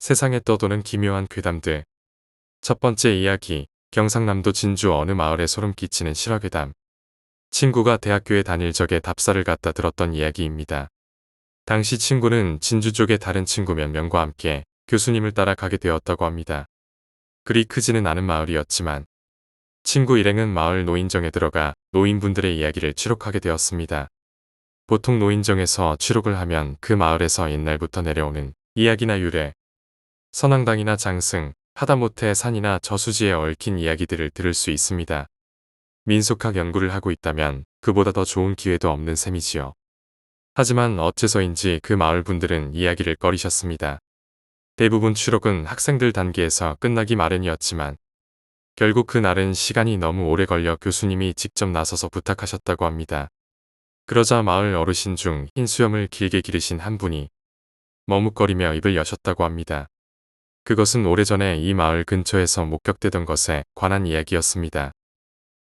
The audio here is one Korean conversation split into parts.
세상에 떠도는 기묘한 괴담들. 첫 번째 이야기, 경상남도 진주 어느 마을에 소름 끼치는 실화괴담. 친구가 대학교에 다닐 적에 답사를 갖다 들었던 이야기입니다. 당시 친구는 진주 쪽의 다른 친구 몇 명과 함께 교수님을 따라 가게 되었다고 합니다. 그리 크지는 않은 마을이었지만 친구 일행은 마을 노인정에 들어가 노인분들의 이야기를 취록하게 되었습니다. 보통 노인정에서 취록을 하면 그 마을에서 옛날부터 내려오는 이야기나 유래, 선왕당이나 장승, 하다못해 산이나 저수지에 얽힌 이야기들을 들을 수 있습니다. 민속학 연구를 하고 있다면 그보다 더 좋은 기회도 없는 셈이지요. 하지만 어째서인지 그 마을 분들은 이야기를 꺼리셨습니다. 대부분 취록은 학생들 단계에서 끝나기 마련이었지만 결국 그날은 시간이 너무 오래 걸려 교수님이 직접 나서서 부탁하셨다고 합니다. 그러자 마을 어르신 중 흰 수염을 길게 기르신 한 분이 머뭇거리며 입을 여셨다고 합니다. 그것은 오래전에 이 마을 근처에서 목격되던 것에 관한 이야기였습니다.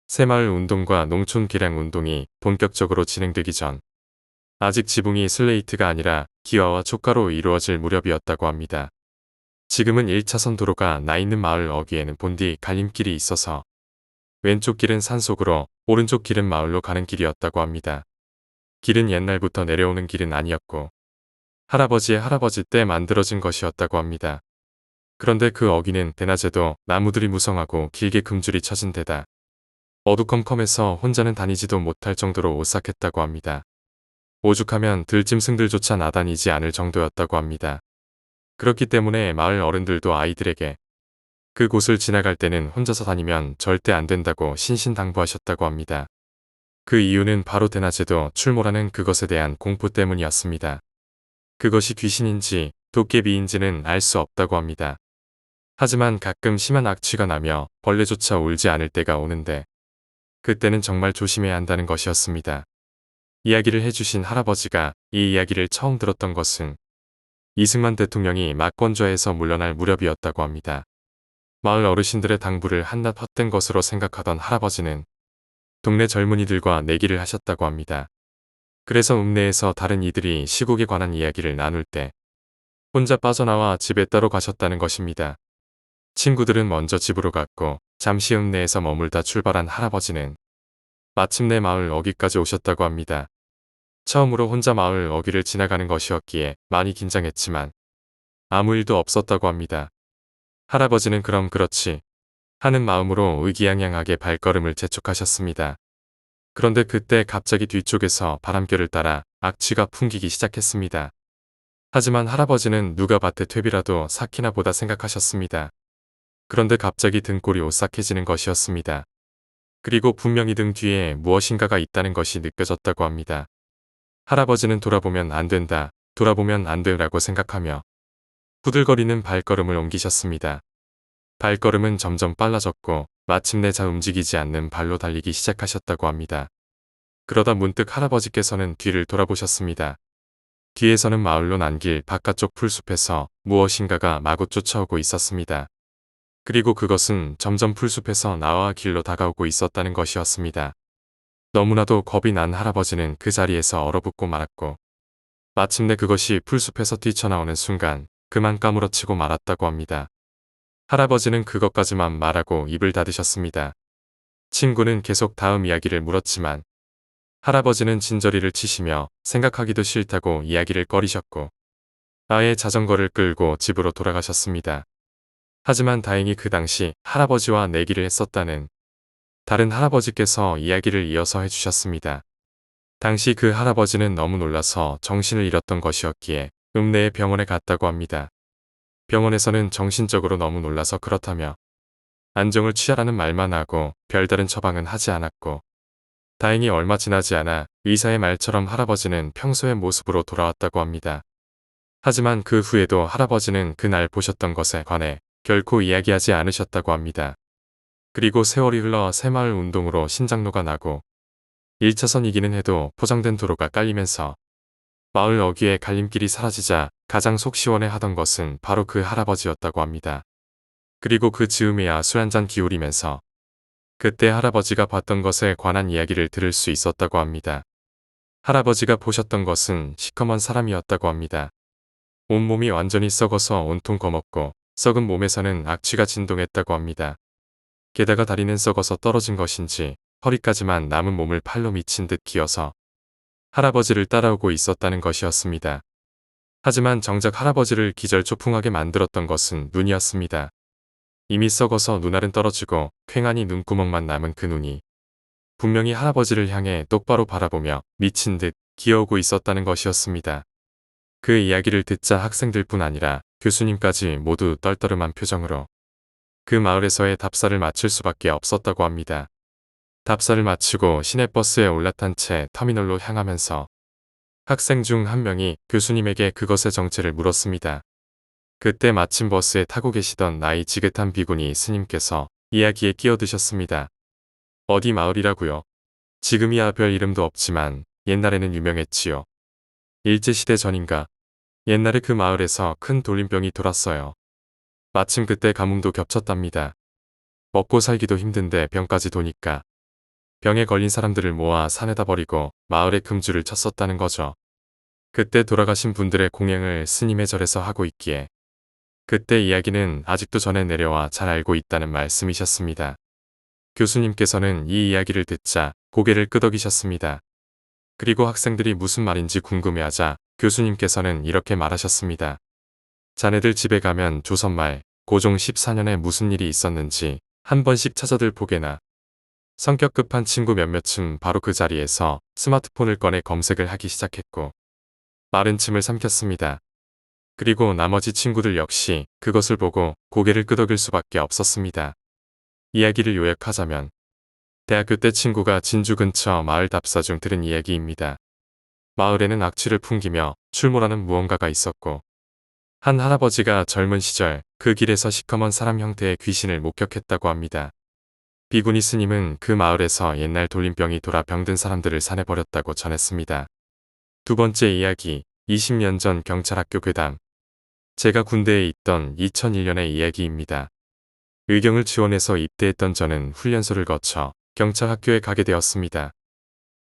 새마을 운동과 농촌 개량 운동이 본격적으로 진행되기 전 아직 지붕이 슬레이트가 아니라 기와와 촉가로 이루어질 무렵이었다고 합니다. 지금은 1차선 도로가 나 있는 마을 어귀에는 본디 갈림길이 있어서 왼쪽 길은 산속으로 오른쪽 길은 마을로 가는 길이었다고 합니다. 길은 옛날부터 내려오는 길은 아니었고 할아버지의 할아버지 때 만들어진 것이었다고 합니다. 그런데 그 어귀는 대낮에도 나무들이 무성하고 길게 금줄이 쳐진 데다 어두컴컴해서 혼자는 다니지도 못할 정도로 오싹했다고 합니다. 오죽하면 들짐승들조차 나다니지 않을 정도였다고 합니다. 그렇기 때문에 마을 어른들도 아이들에게 그곳을 지나갈 때는 혼자서 다니면 절대 안 된다고 신신당부하셨다고 합니다. 그 이유는 바로 대낮에도 출몰하는 그것에 대한 공포 때문이었습니다. 그것이 귀신인지 도깨비인지는 알 수 없다고 합니다. 하지만 가끔 심한 악취가 나며 벌레조차 울지 않을 때가 오는데 그때는 정말 조심해야 한다는 것이었습니다. 이야기를 해주신 할아버지가 이 이야기를 처음 들었던 것은 이승만 대통령이 막권좌에서 물러날 무렵이었다고 합니다. 마을 어르신들의 당부를 한낱 헛된 것으로 생각하던 할아버지는 동네 젊은이들과 내기를 하셨다고 합니다. 그래서 읍내에서 다른 이들이 시국에 관한 이야기를 나눌 때 혼자 빠져나와 집에 따로 가셨다는 것입니다. 친구들은 먼저 집으로 갔고 잠시 읍내에서 머물다 출발한 할아버지는 마침내 마을 어귀까지 오셨다고 합니다. 처음으로 혼자 마을 어귀를 지나가는 것이었기에 많이 긴장했지만 아무 일도 없었다고 합니다. 할아버지는 그럼 그렇지 하는 마음으로 의기양양하게 발걸음을 재촉하셨습니다. 그런데 그때 갑자기 뒤쪽에서 바람결을 따라 악취가 풍기기 시작했습니다. 하지만 할아버지는 누가 밭에 퇴비라도 삭히나 보다 생각하셨습니다. 그런데 갑자기 등골이 오싹해지는 것이었습니다. 그리고 분명히 등 뒤에 무엇인가가 있다는 것이 느껴졌다고 합니다. 할아버지는 돌아보면 안 된다, 돌아보면 안 돼라고 생각하며 후들거리는 발걸음을 옮기셨습니다. 발걸음은 점점 빨라졌고 마침내 잘 움직이지 않는 발로 달리기 시작하셨다고 합니다. 그러다 문득 할아버지께서는 뒤를 돌아보셨습니다. 뒤에서는 마을로 난 길 바깥쪽 풀숲에서 무엇인가가 마구 쫓아오고 있었습니다. 그리고 그것은 점점 풀숲에서 나와 길로 다가오고 있었다는 것이었습니다. 너무나도 겁이 난 할아버지는 그 자리에서 얼어붙고 말았고 마침내 그것이 풀숲에서 뛰쳐나오는 순간 그만 까무러치고 말았다고 합니다. 할아버지는 그것까지만 말하고 입을 닫으셨습니다. 친구는 계속 다음 이야기를 물었지만 할아버지는 진저리를 치시며 생각하기도 싫다고 이야기를 꺼리셨고 아예 자전거를 끌고 집으로 돌아가셨습니다. 하지만 다행히 그 당시 할아버지와 내기를 했었다는 다른 할아버지께서 이야기를 이어서 해주셨습니다. 당시 그 할아버지는 너무 놀라서 정신을 잃었던 것이었기에 읍내의 병원에 갔다고 합니다. 병원에서는 정신적으로 너무 놀라서 그렇다며 안정을 취하라는 말만 하고 별다른 처방은 하지 않았고 다행히 얼마 지나지 않아 의사의 말처럼 할아버지는 평소의 모습으로 돌아왔다고 합니다. 하지만 그 후에도 할아버지는 그날 보셨던 것에 관해 결코 이야기하지 않으셨다고 합니다. 그리고 세월이 흘러 새마을 운동으로 신장로가 나고 1차선이기는 해도 포장된 도로가 깔리면서 마을 어귀의 갈림길이 사라지자 가장 속 시원해하던 것은 바로 그 할아버지였다고 합니다. 그리고 그 즈음에야 술 한잔 기울이면서 그때 할아버지가 봤던 것에 관한 이야기를 들을 수 있었다고 합니다. 할아버지가 보셨던 것은 시커먼 사람이었다고 합니다. 온몸이 완전히 썩어서 온통 검었고 썩은 몸에서는 악취가 진동했다고 합니다. 게다가 다리는 썩어서 떨어진 것인지 허리까지만 남은 몸을 팔로 미친 듯 기어서 할아버지를 따라오고 있었다는 것이었습니다. 하지만 정작 할아버지를 기절초풍하게 만들었던 것은 눈이었습니다. 이미 썩어서 눈알은 떨어지고 퀭하니 눈구멍만 남은 그 눈이 분명히 할아버지를 향해 똑바로 바라보며 미친 듯 기어오고 있었다는 것이었습니다. 그 이야기를 듣자 학생들뿐 아니라 교수님까지 모두 떨떠름한 표정으로 그 마을에서의 답사를 마칠 수밖에 없었다고 합니다. 답사를 마치고 시내버스에 올라탄 채 터미널로 향하면서 학생 중 한 명이 교수님에게 그것의 정체를 물었습니다. 그때 마침 버스에 타고 계시던 나이 지긋한 비구니 스님께서 이야기에 끼어드셨습니다. 어디 마을이라고요? 지금이야 별 이름도 없지만 옛날에는 유명했지요. 일제시대 전인가 옛날에 그 마을에서 큰 돌림병이 돌았어요. 마침 그때 가뭄도 겹쳤답니다. 먹고 살기도 힘든데 병까지 도니까 병에 걸린 사람들을 모아 산에다 버리고 마을에 금주를 쳤었다는 거죠. 그때 돌아가신 분들의 공양을 스님의 절에서 하고 있기에 그때 이야기는 아직도 전해 내려와 잘 알고 있다는 말씀이셨습니다. 교수님께서는 이 이야기를 듣자 고개를 끄덕이셨습니다. 그리고 학생들이 무슨 말인지 궁금해하자 교수님께서는 이렇게 말하셨습니다. 자네들 집에 가면 조선말 고종 14년에 무슨 일이 있었는지 한 번씩 찾아들 보게나. 성격 급한 친구 몇몇은 바로 그 자리에서 스마트폰을 꺼내 검색을 하기 시작했고 마른 침을 삼켰습니다. 그리고 나머지 친구들 역시 그것을 보고 고개를 끄덕일 수밖에 없었습니다. 이야기를 요약하자면 대학교 때 친구가 진주 근처 마을 답사 중 들은 이야기입니다. 마을에는 악취를 풍기며 출몰하는 무언가가 있었고 한 할아버지가 젊은 시절 그 길에서 시커먼 사람 형태의 귀신을 목격했다고 합니다. 비구니 스님은 그 마을에서 옛날 돌림병이 돌아 병든 사람들을 산해버렸다고 전했습니다. 두 번째 이야기, 20년 전 경찰학교 괴담. 제가 군대에 있던 2001년의 이야기입니다. 의경을 지원해서 입대했던 저는 훈련소를 거쳐 경찰학교에 가게 되었습니다.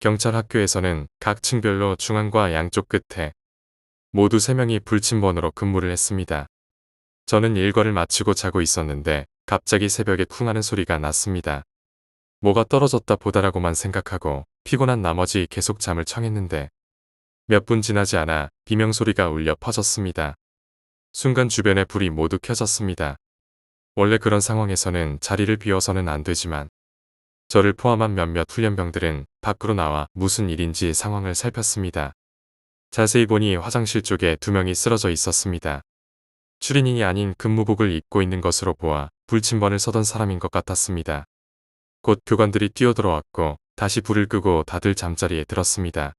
경찰학교에서는 각 층별로 중앙과 양쪽 끝에 모두 3명이 불침번으로 근무를 했습니다. 저는 일과를 마치고 자고 있었는데 갑자기 새벽에 쿵 하는 소리가 났습니다. 뭐가 떨어졌다 보다라고만 생각하고 피곤한 나머지 계속 잠을 청했는데 몇 분 지나지 않아 비명소리가 울려 퍼졌습니다. 순간 주변에 불이 모두 켜졌습니다. 원래 그런 상황에서는 자리를 비워서는 안 되지만 저를 포함한 몇몇 훈련병들은 밖으로 나와 무슨 일인지 상황을 살폈습니다. 자세히 보니 화장실 쪽에 2명이 쓰러져 있었습니다. 추린인이 아닌 근무복을 입고 있는 것으로 보아 불침번을 서던 사람인 것 같았습니다. 곧 교관들이 뛰어들어왔고 다시 불을 끄고 다들 잠자리에 들었습니다.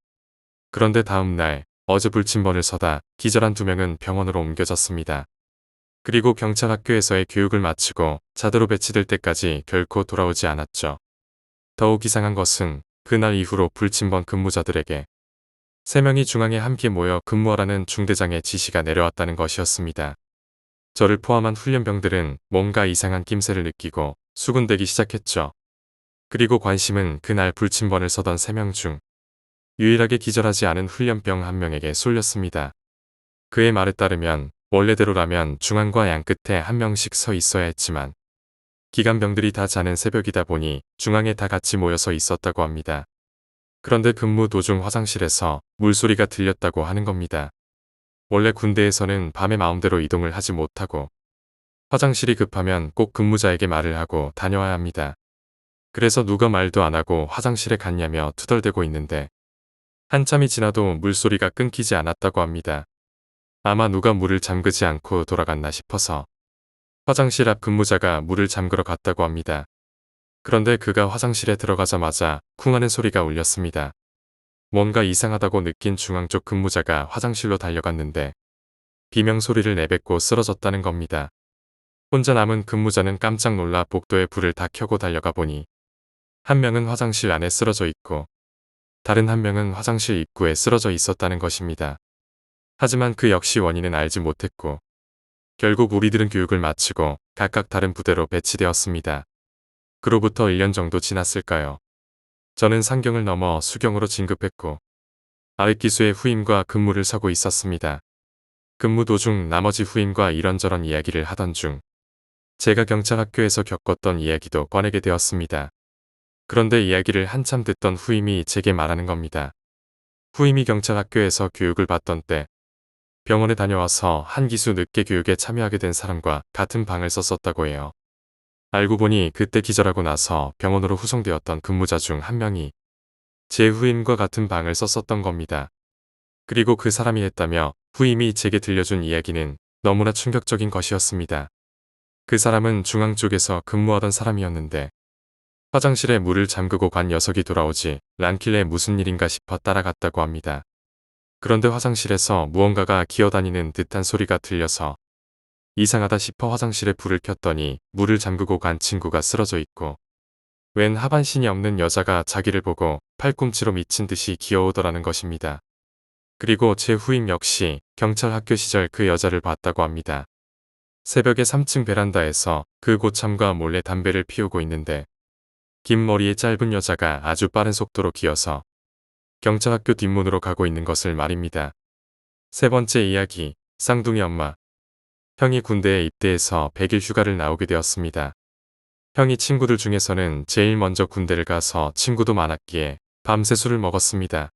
그런데 다음 날 어제 불침번을 서다 기절한 2명은 병원으로 옮겨졌습니다. 그리고 경찰학교에서의 교육을 마치고 자대로 배치될 때까지 결코 돌아오지 않았죠. 더욱 이상한 것은 그날 이후로 불침번 근무자들에게 3명이 중앙에 함께 모여 근무하라는 중대장의 지시가 내려왔다는 것이었습니다. 저를 포함한 훈련병들은 뭔가 이상한 낌새를 느끼고 수군대기 시작했죠. 그리고 관심은 그날 불침번을 서던 3명 중 유일하게 기절하지 않은 훈련병 1명에게 쏠렸습니다. 그의 말에 따르면 원래대로라면 중앙과 양끝에 1명씩 서 있어야 했지만 기관병들이 다 자는 새벽이다 보니 중앙에 다 같이 모여서 있었다고 합니다. 그런데 근무 도중 화장실에서 물소리가 들렸다고 하는 겁니다. 원래 군대에서는 밤에 마음대로 이동을 하지 못하고 화장실이 급하면 꼭 근무자에게 말을 하고 다녀와야 합니다. 그래서 누가 말도 안 하고 화장실에 갔냐며 투덜대고 있는데 한참이 지나도 물소리가 끊기지 않았다고 합니다. 아마 누가 물을 잠그지 않고 돌아갔나 싶어서 화장실 앞 근무자가 물을 잠그러 갔다고 합니다. 그런데 그가 화장실에 들어가자마자 쿵 하는 소리가 울렸습니다. 뭔가 이상하다고 느낀 중앙 쪽 근무자가 화장실로 달려갔는데 비명 소리를 내뱉고 쓰러졌다는 겁니다. 혼자 남은 근무자는 깜짝 놀라 복도에 불을 다 켜고 달려가 보니 1명은 화장실 안에 쓰러져 있고 다른 1명은 화장실 입구에 쓰러져 있었다는 것입니다. 하지만 그 역시 원인은 알지 못했고 결국 우리들은 교육을 마치고 각각 다른 부대로 배치되었습니다. 그로부터 1년 정도 지났을까요? 저는 상경을 넘어 수경으로 진급했고 아랫기수의 후임과 근무를 서고 있었습니다. 근무 도중 나머지 후임과 이런저런 이야기를 하던 중 제가 경찰 학교에서 겪었던 이야기도 꺼내게 되었습니다. 그런데 이야기를 한참 듣던 후임이 제게 말하는 겁니다. 후임이 경찰 학교에서 교육을 받던 때 병원에 다녀와서 한 기수 늑개 교육에 참여하게 된 사람과 같은 방을 썼었다고 해요. 알고 보니 그때 기절하고 나서 병원으로 후송되었던 근무자 중 한 명이 제 후임과 같은 방을 썼었던 겁니다. 그리고 그 사람이 했다며 후임이 제게 들려준 이야기는 너무나 충격적인 것이었습니다. 그 사람은 중앙 쪽에서 근무하던 사람이었는데 화장실에 물을 잠그고 간 녀석이 돌아오지 않길래 무슨 일인가 싶어 따라갔다고 합니다. 그런데 화장실에서 무언가가 기어다니는 듯한 소리가 들려서 이상하다 싶어 화장실에 불을 켰더니 물을 잠그고 간 친구가 쓰러져 있고 웬 하반신이 없는 여자가 자기를 보고 팔꿈치로 미친 듯이 기어오더라는 것입니다. 그리고 제 후임 역시 경찰 학교 시절 그 여자를 봤다고 합니다. 새벽에 3층 베란다에서 그 고참과 몰래 담배를 피우고 있는데 긴 머리에 짧은 여자가 아주 빠른 속도로 기어서 경찰 학교 뒷문으로 가고 있는 것을 말입니다. 세 번째 이야기, 쌍둥이 엄마. 형이 군대에 입대해서 100일 휴가를 나오게 되었습니다. 형이 친구들 중에서는 제일 먼저 군대를 가서 친구도 많았기에 밤새 술을 먹었습니다.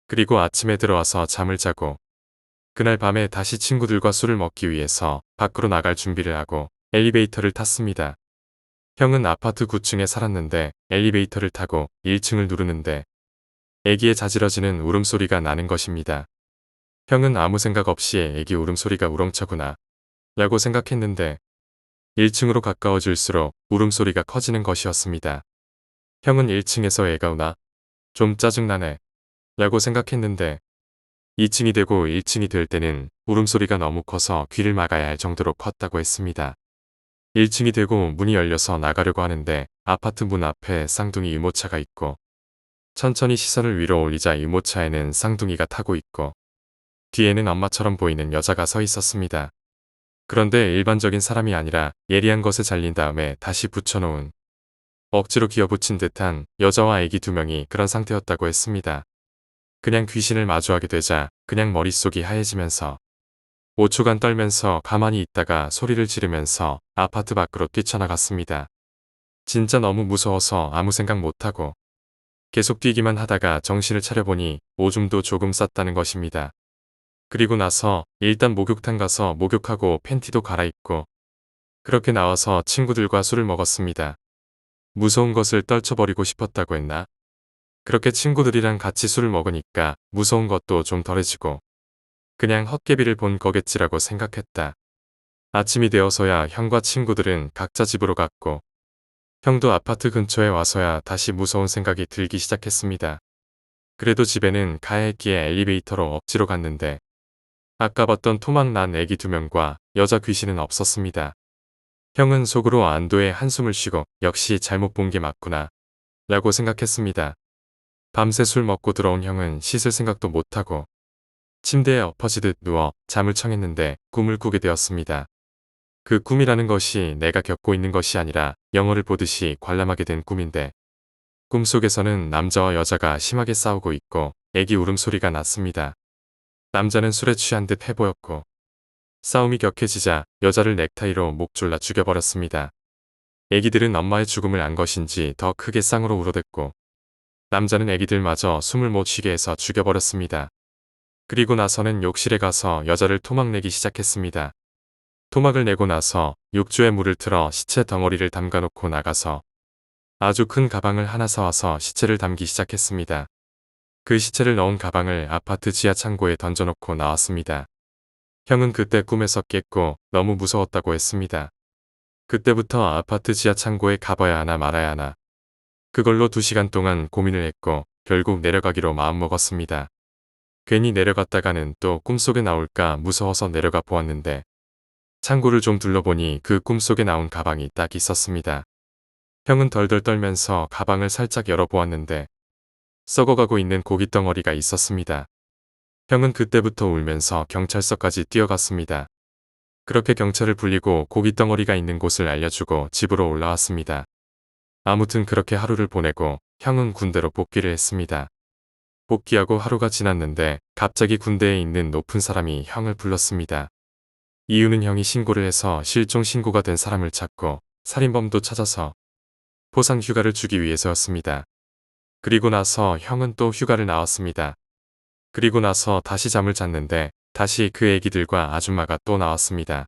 그리고 아침에 들어와서 잠을 자고 그날 밤에 다시 친구들과 술을 먹기 위해서 밖으로 나갈 준비를 하고 엘리베이터를 탔습니다. 형은 아파트 9층에 살았는데 엘리베이터를 타고 1층을 누르는데 애기의 자지러지는 울음소리가 나는 것입니다. 형은 아무 생각 없이 애기 울음소리가 우렁차구나 라고 생각했는데 1층으로 가까워질수록 울음소리가 커지는 것이었습니다. 형은 1층에서 애가 우나? 좀 짜증나네 라고 생각했는데 2층이 되고 1층이 될 때는 울음소리가 너무 커서 귀를 막아야 할 정도로 컸다고 했습니다. 1층이 되고 문이 열려서 나가려고 하는데 아파트 문 앞에 쌍둥이 유모차가 있고 천천히 시선을 위로 올리자 유모차에는 쌍둥이가 타고 있고 뒤에는 엄마처럼 보이는 여자가 서 있었습니다. 그런데 일반적인 사람이 아니라 예리한 것에 잘린 다음에 다시 붙여놓은 억지로 기어붙인 듯한 여자와 아기 2명이 그런 상태였다고 했습니다. 그냥 귀신을 마주하게 되자 그냥 머릿속이 하얘지면서 5초간 떨면서 가만히 있다가 소리를 지르면서 아파트 밖으로 뛰쳐나갔습니다. 진짜 너무 무서워서 아무 생각 못하고 계속 뛰기만 하다가 정신을 차려보니 오줌도 조금 쌌다는 것입니다. 그리고 나서 일단 목욕탕 가서 목욕하고 팬티도 갈아입고 그렇게 나와서 친구들과 술을 먹었습니다. 무서운 것을 떨쳐버리고 싶었다고 했나? 그렇게 친구들이랑 같이 술을 먹으니까 무서운 것도 좀 덜해지고 그냥 헛개비를 본 거겠지라고 생각했다. 아침이 되어서야 형과 친구들은 각자 집으로 갔고 형도 아파트 근처에 와서야 다시 무서운 생각이 들기 시작했습니다. 그래도 집에는 가야 했기에 엘리베이터로 억지로 갔는데 아까 봤던 토막 난 애기 2명과 여자 귀신은 없었습니다. 형은 속으로 안도의 한숨을 쉬고 역시 잘못 본 게 맞구나 라고 생각했습니다. 밤새 술 먹고 들어온 형은 씻을 생각도 못하고 침대에 엎어지듯 누워 잠을 청했는데 꿈을 꾸게 되었습니다. 그 꿈이라는 것이 내가 겪고 있는 것이 아니라 영화를 보듯이 관람하게 된 꿈인데 꿈속에서는 남자와 여자가 심하게 싸우고 있고 애기 울음소리가 났습니다. 남자는 술에 취한 듯 해보였고 싸움이 격해지자 여자를 넥타이로 목 졸라 죽여버렸습니다. 애기들은 엄마의 죽음을 안 것인지 더 크게 쌍으로 울어댔고 남자는 애기들마저 숨을 못 쉬게 해서 죽여버렸습니다. 그리고 나서는 욕실에 가서 여자를 토막내기 시작했습니다. 토막을 내고 나서 욕조에 물을 틀어 시체 덩어리를 담가놓고 나가서 아주 큰 가방을 하나 사와서 시체를 담기 시작했습니다. 그 시체를 넣은 가방을 아파트 지하 창고에 던져놓고 나왔습니다. 형은 그때 꿈에서 깼고 너무 무서웠다고 했습니다. 그때부터 아파트 지하 창고에 가봐야 하나 말아야 하나. 그걸로 2시간 동안 고민을 했고 결국 내려가기로 마음먹었습니다. 괜히 내려갔다가는 또 꿈속에 나올까 무서워서 내려가 보았는데 창고를 좀 둘러보니 그 꿈속에 나온 가방이 딱 있었습니다. 형은 덜덜 떨면서 가방을 살짝 열어보았는데 썩어가고 있는 고깃덩어리가 있었습니다. 형은 그때부터 울면서 경찰서까지 뛰어갔습니다. 그렇게 경찰을 불리고 고깃덩어리가 있는 곳을 알려주고 집으로 올라왔습니다. 아무튼 그렇게 하루를 보내고 형은 군대로 복귀를 했습니다. 복귀하고 하루가 지났는데 갑자기 군대에 있는 높은 사람이 형을 불렀습니다. 이유는 형이 신고를 해서 실종 신고가 된 사람을 찾고 살인범도 찾아서 포상 휴가를 주기 위해서였습니다. 그리고 나서 형은 또 휴가를 나왔습니다. 그리고 나서 다시 잠을 잤는데 다시 그 애기들과 아줌마가 또 나왔습니다.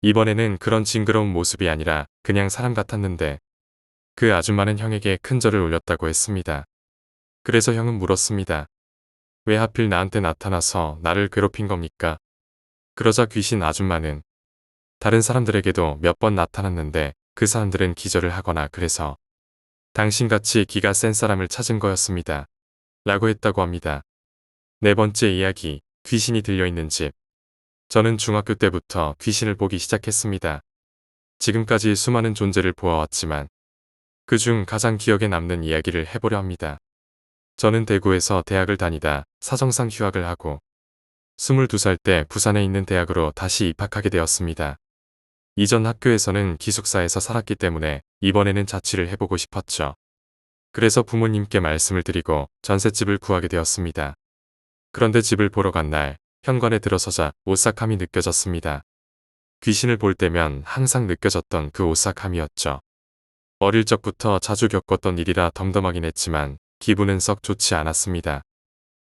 이번에는 그런 징그러운 모습이 아니라 그냥 사람 같았는데 그 아줌마는 형에게 큰 절을 올렸다고 했습니다. 그래서 형은 물었습니다. 왜 하필 나한테 나타나서 나를 괴롭힌 겁니까? 그러자 귀신 아줌마는 다른 사람들에게도 몇 번 나타났는데 그 사람들은 기절을 하거나 그래서 당신같이 기가 센 사람을 찾은 거였습니다. 라고 했다고 합니다. 네 번째 이야기, 귀신이 들려있는 집. 저는 중학교 때부터 귀신을 보기 시작했습니다. 지금까지 수많은 존재를 보아왔지만 그중 가장 기억에 남는 이야기를 해보려 합니다. 저는 대구에서 대학을 다니다 사정상 휴학을 하고 22살 때 부산에 있는 대학으로 다시 입학하게 되었습니다. 이전 학교에서는 기숙사에서 살았기 때문에 이번에는 자취를 해보고 싶었죠. 그래서 부모님께 말씀을 드리고 전셋집을 구하게 되었습니다. 그런데 집을 보러 간 날 현관에 들어서자 오싹함이 느껴졌습니다. 귀신을 볼 때면 항상 느껴졌던 그 오싹함이었죠. 어릴 적부터 자주 겪었던 일이라 덤덤하긴 했지만 기분은 썩 좋지 않았습니다.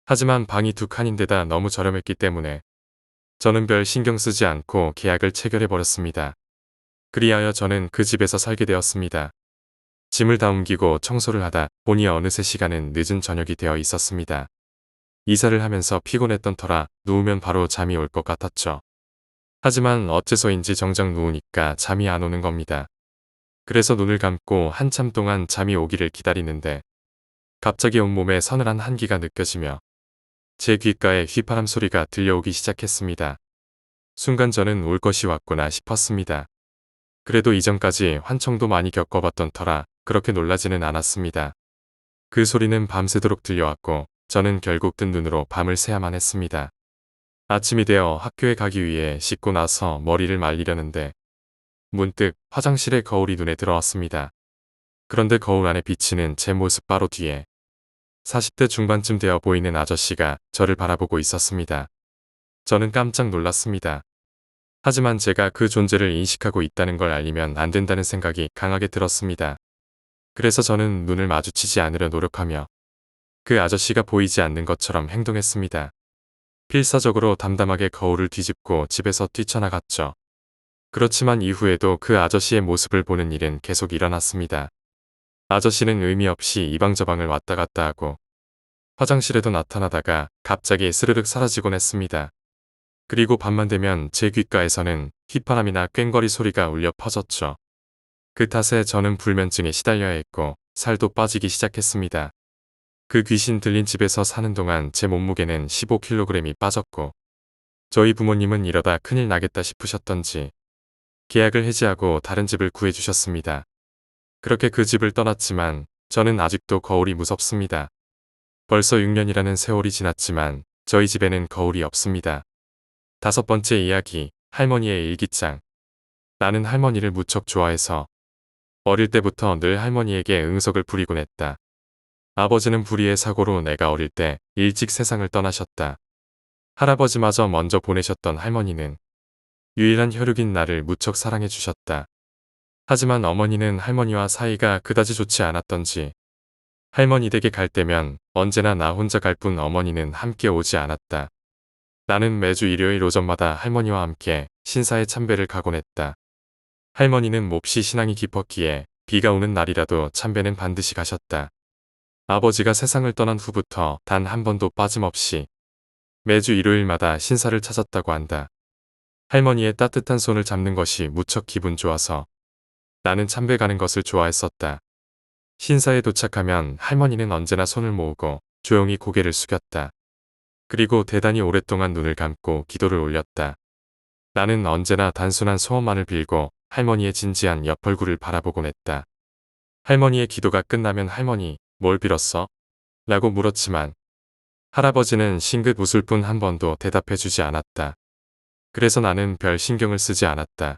하지만 방이 두 칸인데다 너무 저렴했기 때문에 저는 별 신경 쓰지 않고 계약을 체결해버렸습니다. 그리하여 저는 그 집에서 살게 되었습니다. 짐을 다 옮기고 청소를 하다 보니 어느새 시간은 늦은 저녁이 되어 있었습니다. 이사를 하면서 피곤했던 터라 누우면 바로 잠이 올 것 같았죠. 하지만 어째서인지 정작 누우니까 잠이 안 오는 겁니다. 그래서 눈을 감고 한참 동안 잠이 오기를 기다리는데 갑자기 온몸에 서늘한 한기가 느껴지며 제 귓가에 휘파람 소리가 들려오기 시작했습니다. 순간 저는 올 것이 왔구나 싶었습니다. 그래도 이전까지 환청도 많이 겪어봤던 터라 그렇게 놀라지는 않았습니다. 그 소리는 밤새도록 들려왔고 저는 결국 뜬 눈으로 밤을 새야만 했습니다. 아침이 되어 학교에 가기 위해 씻고 나서 머리를 말리려는데 문득 화장실에 거울이 눈에 들어왔습니다. 그런데 거울 안에 비치는 제 모습 바로 뒤에 40대 중반쯤 되어 보이는 아저씨가 저를 바라보고 있었습니다. 저는 깜짝 놀랐습니다. 하지만 제가 그 존재를 인식하고 있다는 걸 알리면 안 된다는 생각이 강하게 들었습니다. 그래서 저는 눈을 마주치지 않으려 노력하며 그 아저씨가 보이지 않는 것처럼 행동했습니다. 필사적으로 담담하게 거울을 뒤집고 집에서 뛰쳐나갔죠. 그렇지만 이후에도 그 아저씨의 모습을 보는 일은 계속 일어났습니다. 아저씨는 의미 없이 이방저방을 왔다 갔다 하고 화장실에도 나타나다가 갑자기 스르륵 사라지곤 했습니다. 그리고 밤만 되면 제 귓가에서는 휘파람이나 꽹거리 소리가 울려 퍼졌죠. 그 탓에 저는 불면증에 시달려야 했고 살도 빠지기 시작했습니다. 그 귀신 들린 집에서 사는 동안 제 몸무게는 15kg이 빠졌고 저희 부모님은 이러다 큰일 나겠다 싶으셨던지 계약을 해지하고 다른 집을 구해주셨습니다. 그렇게 그 집을 떠났지만 저는 아직도 거울이 무섭습니다. 벌써 6년이라는 세월이 지났지만 저희 집에는 거울이 없습니다. 다섯 번째 이야기, 할머니의 일기장. 나는 할머니를 무척 좋아해서 어릴 때부터 늘 할머니에게 응석을 부리곤 했다. 아버지는 불의의 사고로 내가 어릴 때 일찍 세상을 떠나셨다. 할아버지마저 먼저 보내셨던 할머니는 유일한 혈육인 나를 무척 사랑해 주셨다. 하지만 어머니는 할머니와 사이가 그다지 좋지 않았던지 할머니 댁에 갈 때면 언제나 나 혼자 갈 뿐 어머니는 함께 오지 않았다. 나는 매주 일요일 오전마다 할머니와 함께 신사에 참배를 가곤 했다. 할머니는 몹시 신앙이 깊었기에 비가 오는 날이라도 참배는 반드시 가셨다. 아버지가 세상을 떠난 후부터 단 한 번도 빠짐없이 매주 일요일마다 신사를 찾았다고 한다. 할머니의 따뜻한 손을 잡는 것이 무척 기분 좋아서 나는 참배 가는 것을 좋아했었다. 신사에 도착하면 할머니는 언제나 손을 모으고 조용히 고개를 숙였다. 그리고 대단히 오랫동안 눈을 감고 기도를 올렸다. 나는 언제나 단순한 소원만을 빌고 할머니의 진지한 옆얼굴을 바라보곤 했다. 할머니의 기도가 끝나면 할머니, 뭘 빌었어? 라고 물었지만 할아버지는 싱긋 웃을 뿐 한 번도 대답해주지 않았다. 그래서 나는 별 신경을 쓰지 않았다.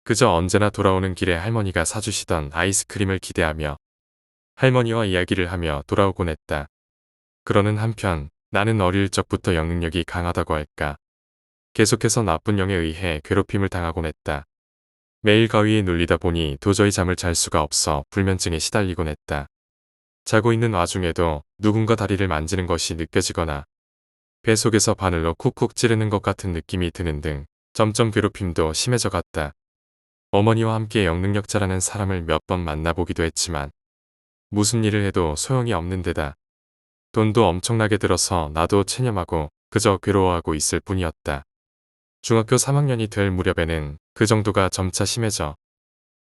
그저 언제나 돌아오는 길에 할머니가 사주시던 아이스크림을 기대하며 할머니와 이야기를 하며 돌아오곤 했다. 그러는 한편 나는 어릴 적부터 영능력이 강하다고 할까. 계속해서 나쁜 영에 의해 괴롭힘을 당하곤 했다. 매일 가위에 눌리다 보니 도저히 잠을 잘 수가 없어 불면증에 시달리곤 했다. 자고 있는 와중에도 누군가 다리를 만지는 것이 느껴지거나 배 속에서 바늘로 쿡쿡 찌르는 것 같은 느낌이 드는 등 점점 괴롭힘도 심해져 갔다. 어머니와 함께 영능력자라는 사람을 몇 번 만나보기도 했지만 무슨 일을 해도 소용이 없는 데다 돈도 엄청나게 들어서 나도 체념하고 그저 괴로워하고 있을 뿐이었다. 중학교 3학년이 될 무렵에는 그 정도가 점차 심해져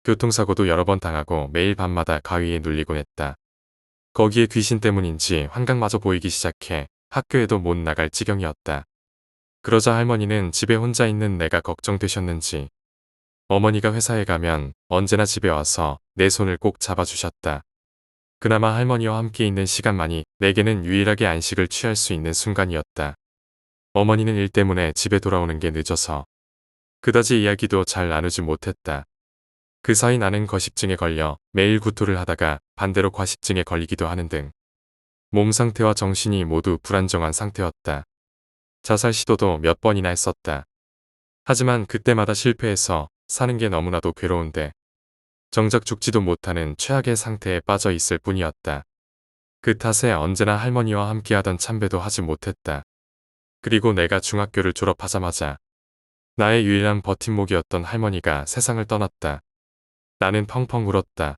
교통사고도 여러 번 당하고 매일 밤마다 가위에 눌리곤 했다. 거기에 귀신 때문인지 환각마저 보이기 시작해 학교에도 못 나갈 지경이었다. 그러자 할머니는 집에 혼자 있는 내가 걱정되셨는지 어머니가 회사에 가면 언제나 집에 와서 내 손을 꼭 잡아주셨다. 그나마 할머니와 함께 있는 시간만이 내게는 유일하게 안식을 취할 수 있는 순간이었다. 어머니는 일 때문에 집에 돌아오는 게 늦어서 그다지 이야기도 잘 나누지 못했다. 그 사이 나는 거식증에 걸려 매일 구토를 하다가 반대로 과식증에 걸리기도 하는 등 몸 상태와 정신이 모두 불안정한 상태였다. 자살 시도도 몇 번이나 했었다. 하지만 그때마다 실패해서 사는 게 너무나도 괴로운데 정작 죽지도 못하는 최악의 상태에 빠져 있을 뿐이었다. 그 탓에 언제나 할머니와 함께하던 참배도 하지 못했다. 그리고 내가 중학교를 졸업하자마자 나의 유일한 버팀목이었던 할머니가 세상을 떠났다. 나는 펑펑 울었다.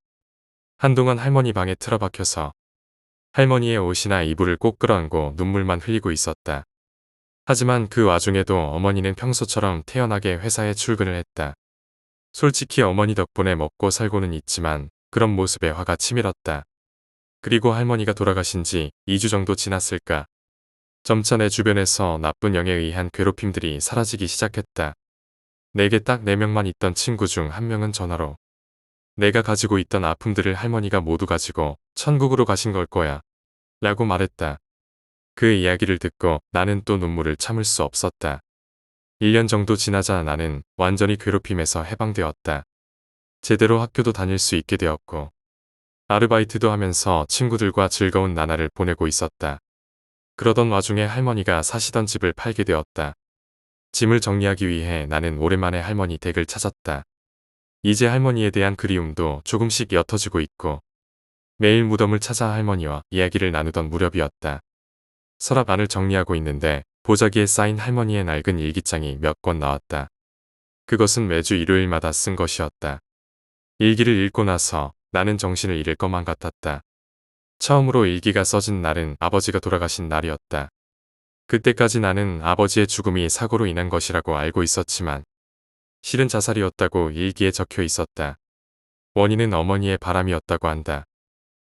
한동안 할머니 방에 틀어박혀서 할머니의 옷이나 이불을 꼭 끌어안고 눈물만 흘리고 있었다. 하지만 그 와중에도 어머니는 평소처럼 태연하게 회사에 출근을 했다. 솔직히 어머니 덕분에 먹고 살고는 있지만 그런 모습에 화가 치밀었다. 그리고 할머니가 돌아가신 지 2주 정도 지났을까. 점차 내 주변에서 나쁜 영에 의한 괴롭힘들이 사라지기 시작했다. 내게 딱 4명만 있던 친구 중 1명은 전화로 내가 가지고 있던 아픔들을 할머니가 모두 가지고 천국으로 가신 걸 거야 라고 말했다. 그 이야기를 듣고 나는 또 눈물을 참을 수 없었다. 1년 정도 지나자 나는 완전히 괴롭힘에서 해방되었다. 제대로 학교도 다닐 수 있게 되었고 아르바이트도 하면서 친구들과 즐거운 나날을 보내고 있었다. 그러던 와중에 할머니가 사시던 집을 팔게 되었다. 짐을 정리하기 위해 나는 오랜만에 할머니 댁을 찾았다. 이제 할머니에 대한 그리움도 조금씩 옅어지고 있고 매일 무덤을 찾아 할머니와 이야기를 나누던 무렵이었다. 서랍 안을 정리하고 있는데 보자기에 쌓인 할머니의 낡은 일기장이 몇 권 나왔다. 그것은 매주 일요일마다 쓴 것이었다. 일기를 읽고 나서 나는 정신을 잃을 것만 같았다. 처음으로 일기가 써진 날은 아버지가 돌아가신 날이었다. 그때까지 나는 아버지의 죽음이 사고로 인한 것이라고 알고 있었지만 실은 자살이었다고 일기에 적혀 있었다. 원인은 어머니의 바람이었다고 한다.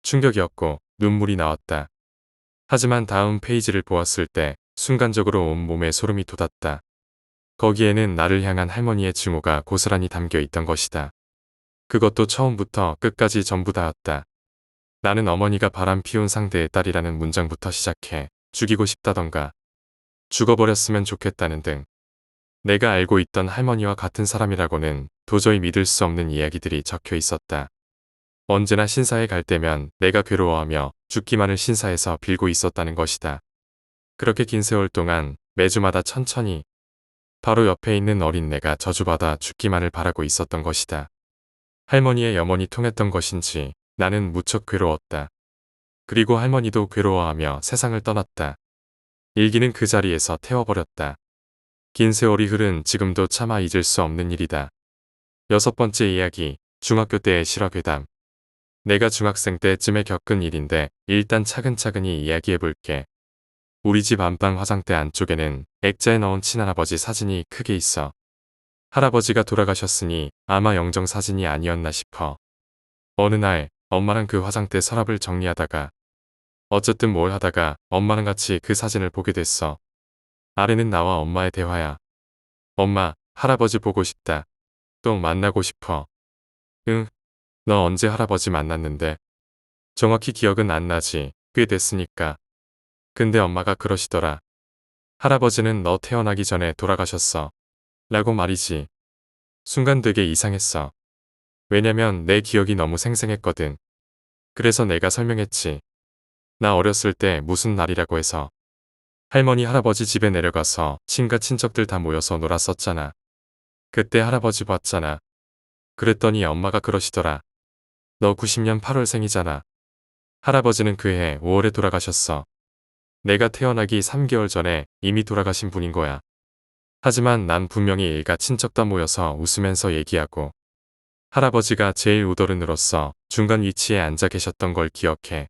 충격이었고 눈물이 나왔다. 하지만 다음 페이지를 보았을 때 순간적으로 온몸에 소름이 돋았다. 거기에는 나를 향한 할머니의 증오가 고스란히 담겨 있던 것이다. 그것도 처음부터 끝까지 전부 다였다. 나는 어머니가 바람 피운 상대의 딸이라는 문장부터 시작해 죽이고 싶다던가 죽어버렸으면 좋겠다는 등 내가 알고 있던 할머니와 같은 사람이라고는 도저히 믿을 수 없는 이야기들이 적혀 있었다. 언제나 신사에 갈 때면 내가 괴로워하며 죽기만을 신사에서 빌고 있었다는 것이다. 그렇게 긴 세월 동안 매주마다 천천히 바로 옆에 있는 어린 내가 저주받아 죽기만을 바라고 있었던 것이다. 할머니의 염원이 통했던 것인지 나는 무척 괴로웠다. 그리고 할머니도 괴로워하며 세상을 떠났다. 일기는 그 자리에서 태워버렸다. 긴 세월이 흐른 지금도 차마 잊을 수 없는 일이다. 6번째 이야기, 중학교 때의 실화괴담. 내가 중학생 때쯤에 겪은 일인데 일단 차근차근히 이야기해볼게. 우리 집 안방 화장대 안쪽에는 액자에 넣은 친할아버지 사진이 크게 있어. 할아버지가 돌아가셨으니 아마 영정사진이 아니었나 싶어. 어느 날 엄마랑 그 화장대 서랍을 정리하다가 어쨌든 뭘 하다가 엄마랑 같이 그 사진을 보게 됐어. 아래는 나와 엄마의 대화야. 엄마, 할아버지 보고 싶다. 또 만나고 싶어. 응, 너 언제 할아버지 만났는데? 정확히 기억은 안 나지. 꽤 됐으니까. 근데 엄마가 그러시더라. 할아버지는 너 태어나기 전에 돌아가셨어. 라고 말이지. 순간 되게 이상했어. 왜냐면 내 기억이 너무 생생했거든. 그래서 내가 설명했지. 나 어렸을 때 무슨 날이라고 해서 할머니 할아버지 집에 내려가서 친가 친척들 다 모여서 놀았었잖아. 그때 할아버지 봤잖아. 그랬더니 엄마가 그러시더라. 너 90년 8월생이잖아. 할아버지는 그해 5월에 돌아가셨어. 내가 태어나기 3개월 전에 이미 돌아가신 분인 거야. 하지만 난 분명히 일가 친척 다 모여서 웃으면서 얘기하고 할아버지가 제일 우더른으로서 중간 위치에 앉아 계셨던 걸 기억해.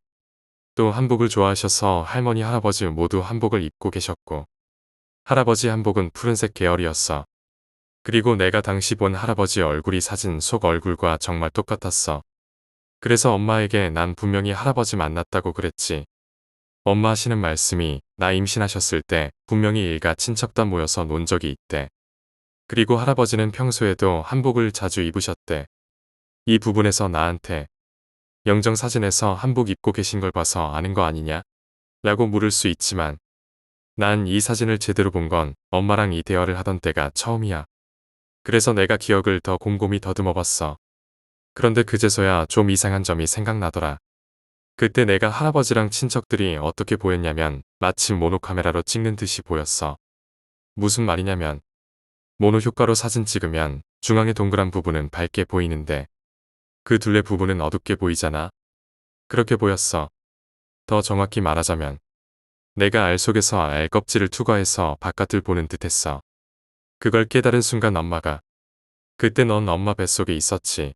또 한복을 좋아하셔서 할머니 할아버지 모두 한복을 입고 계셨고 할아버지 한복은 푸른색 계열이었어. 그리고 내가 당시 본 할아버지 얼굴이 사진 속 얼굴과 정말 똑같았어. 그래서 엄마에게 난 분명히 할아버지 만났다고 그랬지. 엄마 하시는 말씀이 나 임신하셨을 때 분명히 일가 친척단 모여서 논 적이 있대. 그리고 할아버지는 평소에도 한복을 자주 입으셨대. 이 부분에서 나한테 영정사진에서 한복 입고 계신 걸 봐서 아는 거 아니냐? 라고 물을 수 있지만 난 이 사진을 제대로 본 건 엄마랑 이 대화를 하던 때가 처음이야. 그래서 내가 기억을 더 곰곰이 더듬어 봤어. 그런데 그제서야 좀 이상한 점이 생각나더라. 그때 내가 할아버지랑 친척들이 어떻게 보였냐면 마치 모노카메라로 찍는 듯이 보였어. 무슨 말이냐면 모노 효과로 사진 찍으면 중앙의 동그란 부분은 밝게 보이는데 그 둘레 부분은 어둡게 보이잖아. 그렇게 보였어. 더 정확히 말하자면 내가 알 속에서 알 껍질을 투과해서 바깥을 보는 듯했어. 그걸 깨달은 순간 엄마가 그때 넌 엄마 뱃속에 있었지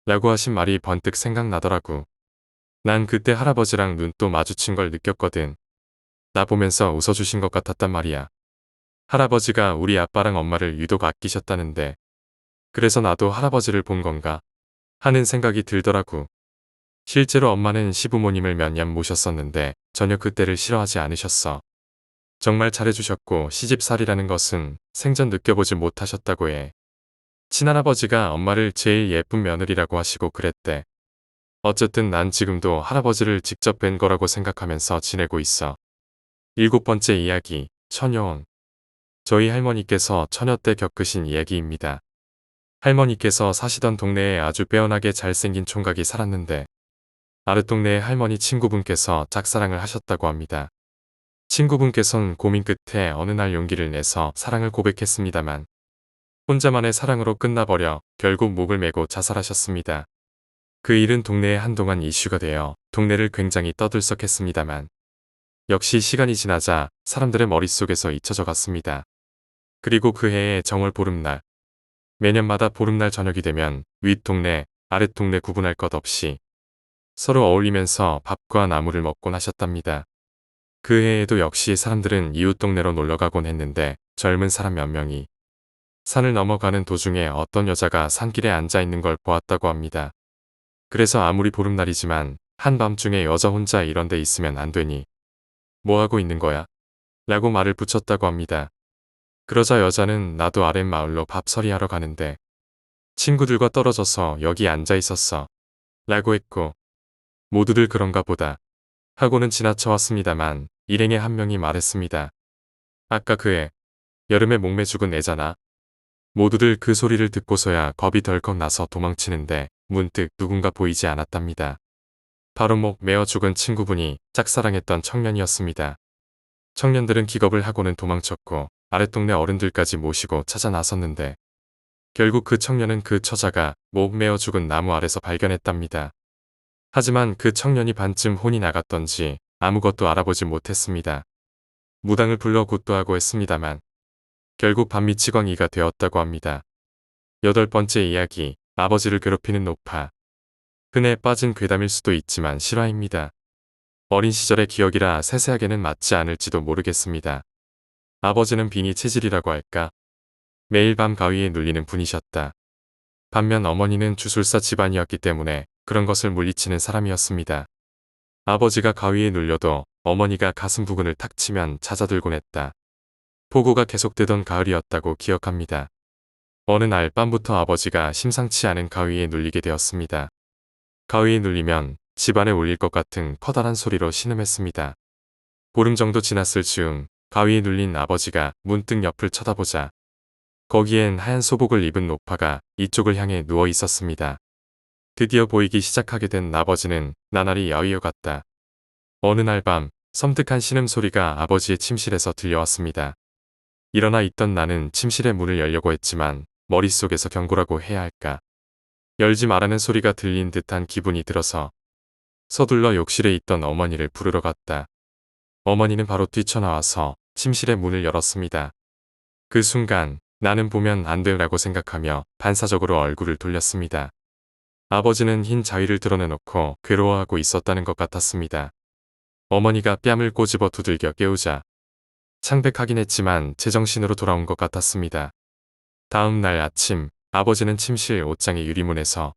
라고 하신 말이 번뜩 생각나더라고. 난 그때 할아버지랑 눈 또 마주친 걸 느꼈거든. 나 보면서 웃어주신 것 같았단 말이야. 할아버지가 우리 아빠랑 엄마를 유독 아끼셨다는데 그래서 나도 할아버지를 본 건가 하는 생각이 들더라고. 실제로 엄마는 시부모님을 몇 년 모셨었는데 전혀 그때를 싫어하지 않으셨어. 정말 잘해주셨고 시집살이라는 것은 생전 느껴보지 못하셨다고 해. 친할아버지가 엄마를 제일 예쁜 며느리라고 하시고 그랬대. 어쨌든 난 지금도 할아버지를 직접 뵌 거라고 생각하면서 지내고 있어. 7번째 이야기, 처녀혼. 저희 할머니께서 처녀 때 겪으신 이야기입니다. 할머니께서 사시던 동네에 아주 빼어나게 잘생긴 총각이 살았는데 아랫동네의 할머니 친구분께서 짝사랑을 하셨다고 합니다. 친구분께선 고민 끝에 어느 날 용기를 내서 사랑을 고백했습니다만 혼자만의 사랑으로 끝나버려 결국 목을 메고 자살하셨습니다. 그 일은 동네에 한동안 이슈가 되어 동네를 굉장히 떠들썩했습니다만 역시 시간이 지나자 사람들의 머릿속에서 잊혀져 갔습니다. 그리고 그 해의 정월 보름날, 매년마다 보름날 저녁이 되면 윗동네, 아랫동네 구분할 것 없이 서로 어울리면서 밥과 나물을 먹곤 하셨답니다. 그 해에도 역시 사람들은 이웃 동네로 놀러가곤 했는데 젊은 사람 몇 명이 산을 넘어가는 도중에 어떤 여자가 산길에 앉아있는 걸 보았다고 합니다. 그래서 아무리 보름날이지만 한밤중에 여자 혼자 이런 데 있으면 안 되니 뭐하고 있는 거야? 라고 말을 붙였다고 합니다. 그러자 여자는 나도 아랫마을로 밥서리하러 가는데 친구들과 떨어져서 여기 앉아 있었어. 라고 했고 모두들 그런가 보다 하고는 지나쳐왔습니다만 일행의 한 명이 말했습니다. 아까 그 애 여름에 목매 죽은 애잖아. 모두들 그 소리를 듣고서야 겁이 덜컥 나서 도망치는데 문득 누군가 보이지 않았답니다. 바로 목 메어 죽은 친구분이 짝사랑했던 청년이었습니다. 청년들은 기겁을 하고는 도망쳤고 아랫동네 어른들까지 모시고 찾아 나섰는데 결국 그 청년은 그 처자가 목 메어 죽은 나무 아래서 발견했답니다. 하지만 그 청년이 반쯤 혼이 나갔던지 아무것도 알아보지 못했습니다. 무당을 불러 굿도하고 했습니다만 결국 반미치광이가 되었다고 합니다. 8번째 이야기, 아버지를 괴롭히는 노파. 흔해 빠진 괴담일 수도 있지만 실화입니다. 어린 시절의 기억이라 세세하게는 맞지 않을지도 모르겠습니다. 아버지는 빙의 체질이라고 할까? 매일 밤 가위에 눌리는 분이셨다. 반면 어머니는 주술사 집안이었기 때문에 그런 것을 물리치는 사람이었습니다. 아버지가 가위에 눌려도 어머니가 가슴 부근을 탁 치면 잦아들곤 했다. 폭우가 계속되던 가을이었다고 기억합니다. 어느 날 밤부터 아버지가 심상치 않은 가위에 눌리게 되었습니다. 가위에 눌리면 집안에 울릴 것 같은 커다란 소리로 신음했습니다. 보름 정도 지났을 즈음 가위에 눌린 아버지가 문득 옆을 쳐다보자 거기엔 하얀 소복을 입은 노파가 이쪽을 향해 누워 있었습니다. 드디어 보이기 시작하게 된 아버지는 나날이 야위어 갔다. 어느 날 밤 섬뜩한 신음소리가 아버지의 침실에서 들려왔습니다. 일어나 있던 나는 침실의 문을 열려고 했지만 머릿속에서 경고라고 해야 할까. 열지 말라는 소리가 들린 듯한 기분이 들어서 서둘러 욕실에 있던 어머니를 부르러 갔다. 어머니는 바로 뛰쳐나와서 침실의 문을 열었습니다. 그 순간 나는 보면 안 되라고 생각하며 반사적으로 얼굴을 돌렸습니다. 아버지는 흰 자위를 드러내놓고 괴로워하고 있었다는 것 같았습니다. 어머니가 뺨을 꼬집어 두들겨 깨우자 창백하긴 했지만 제정신으로 돌아온 것 같았습니다. 다음 날 아침 아버지는 침실 옷장의 유리문에서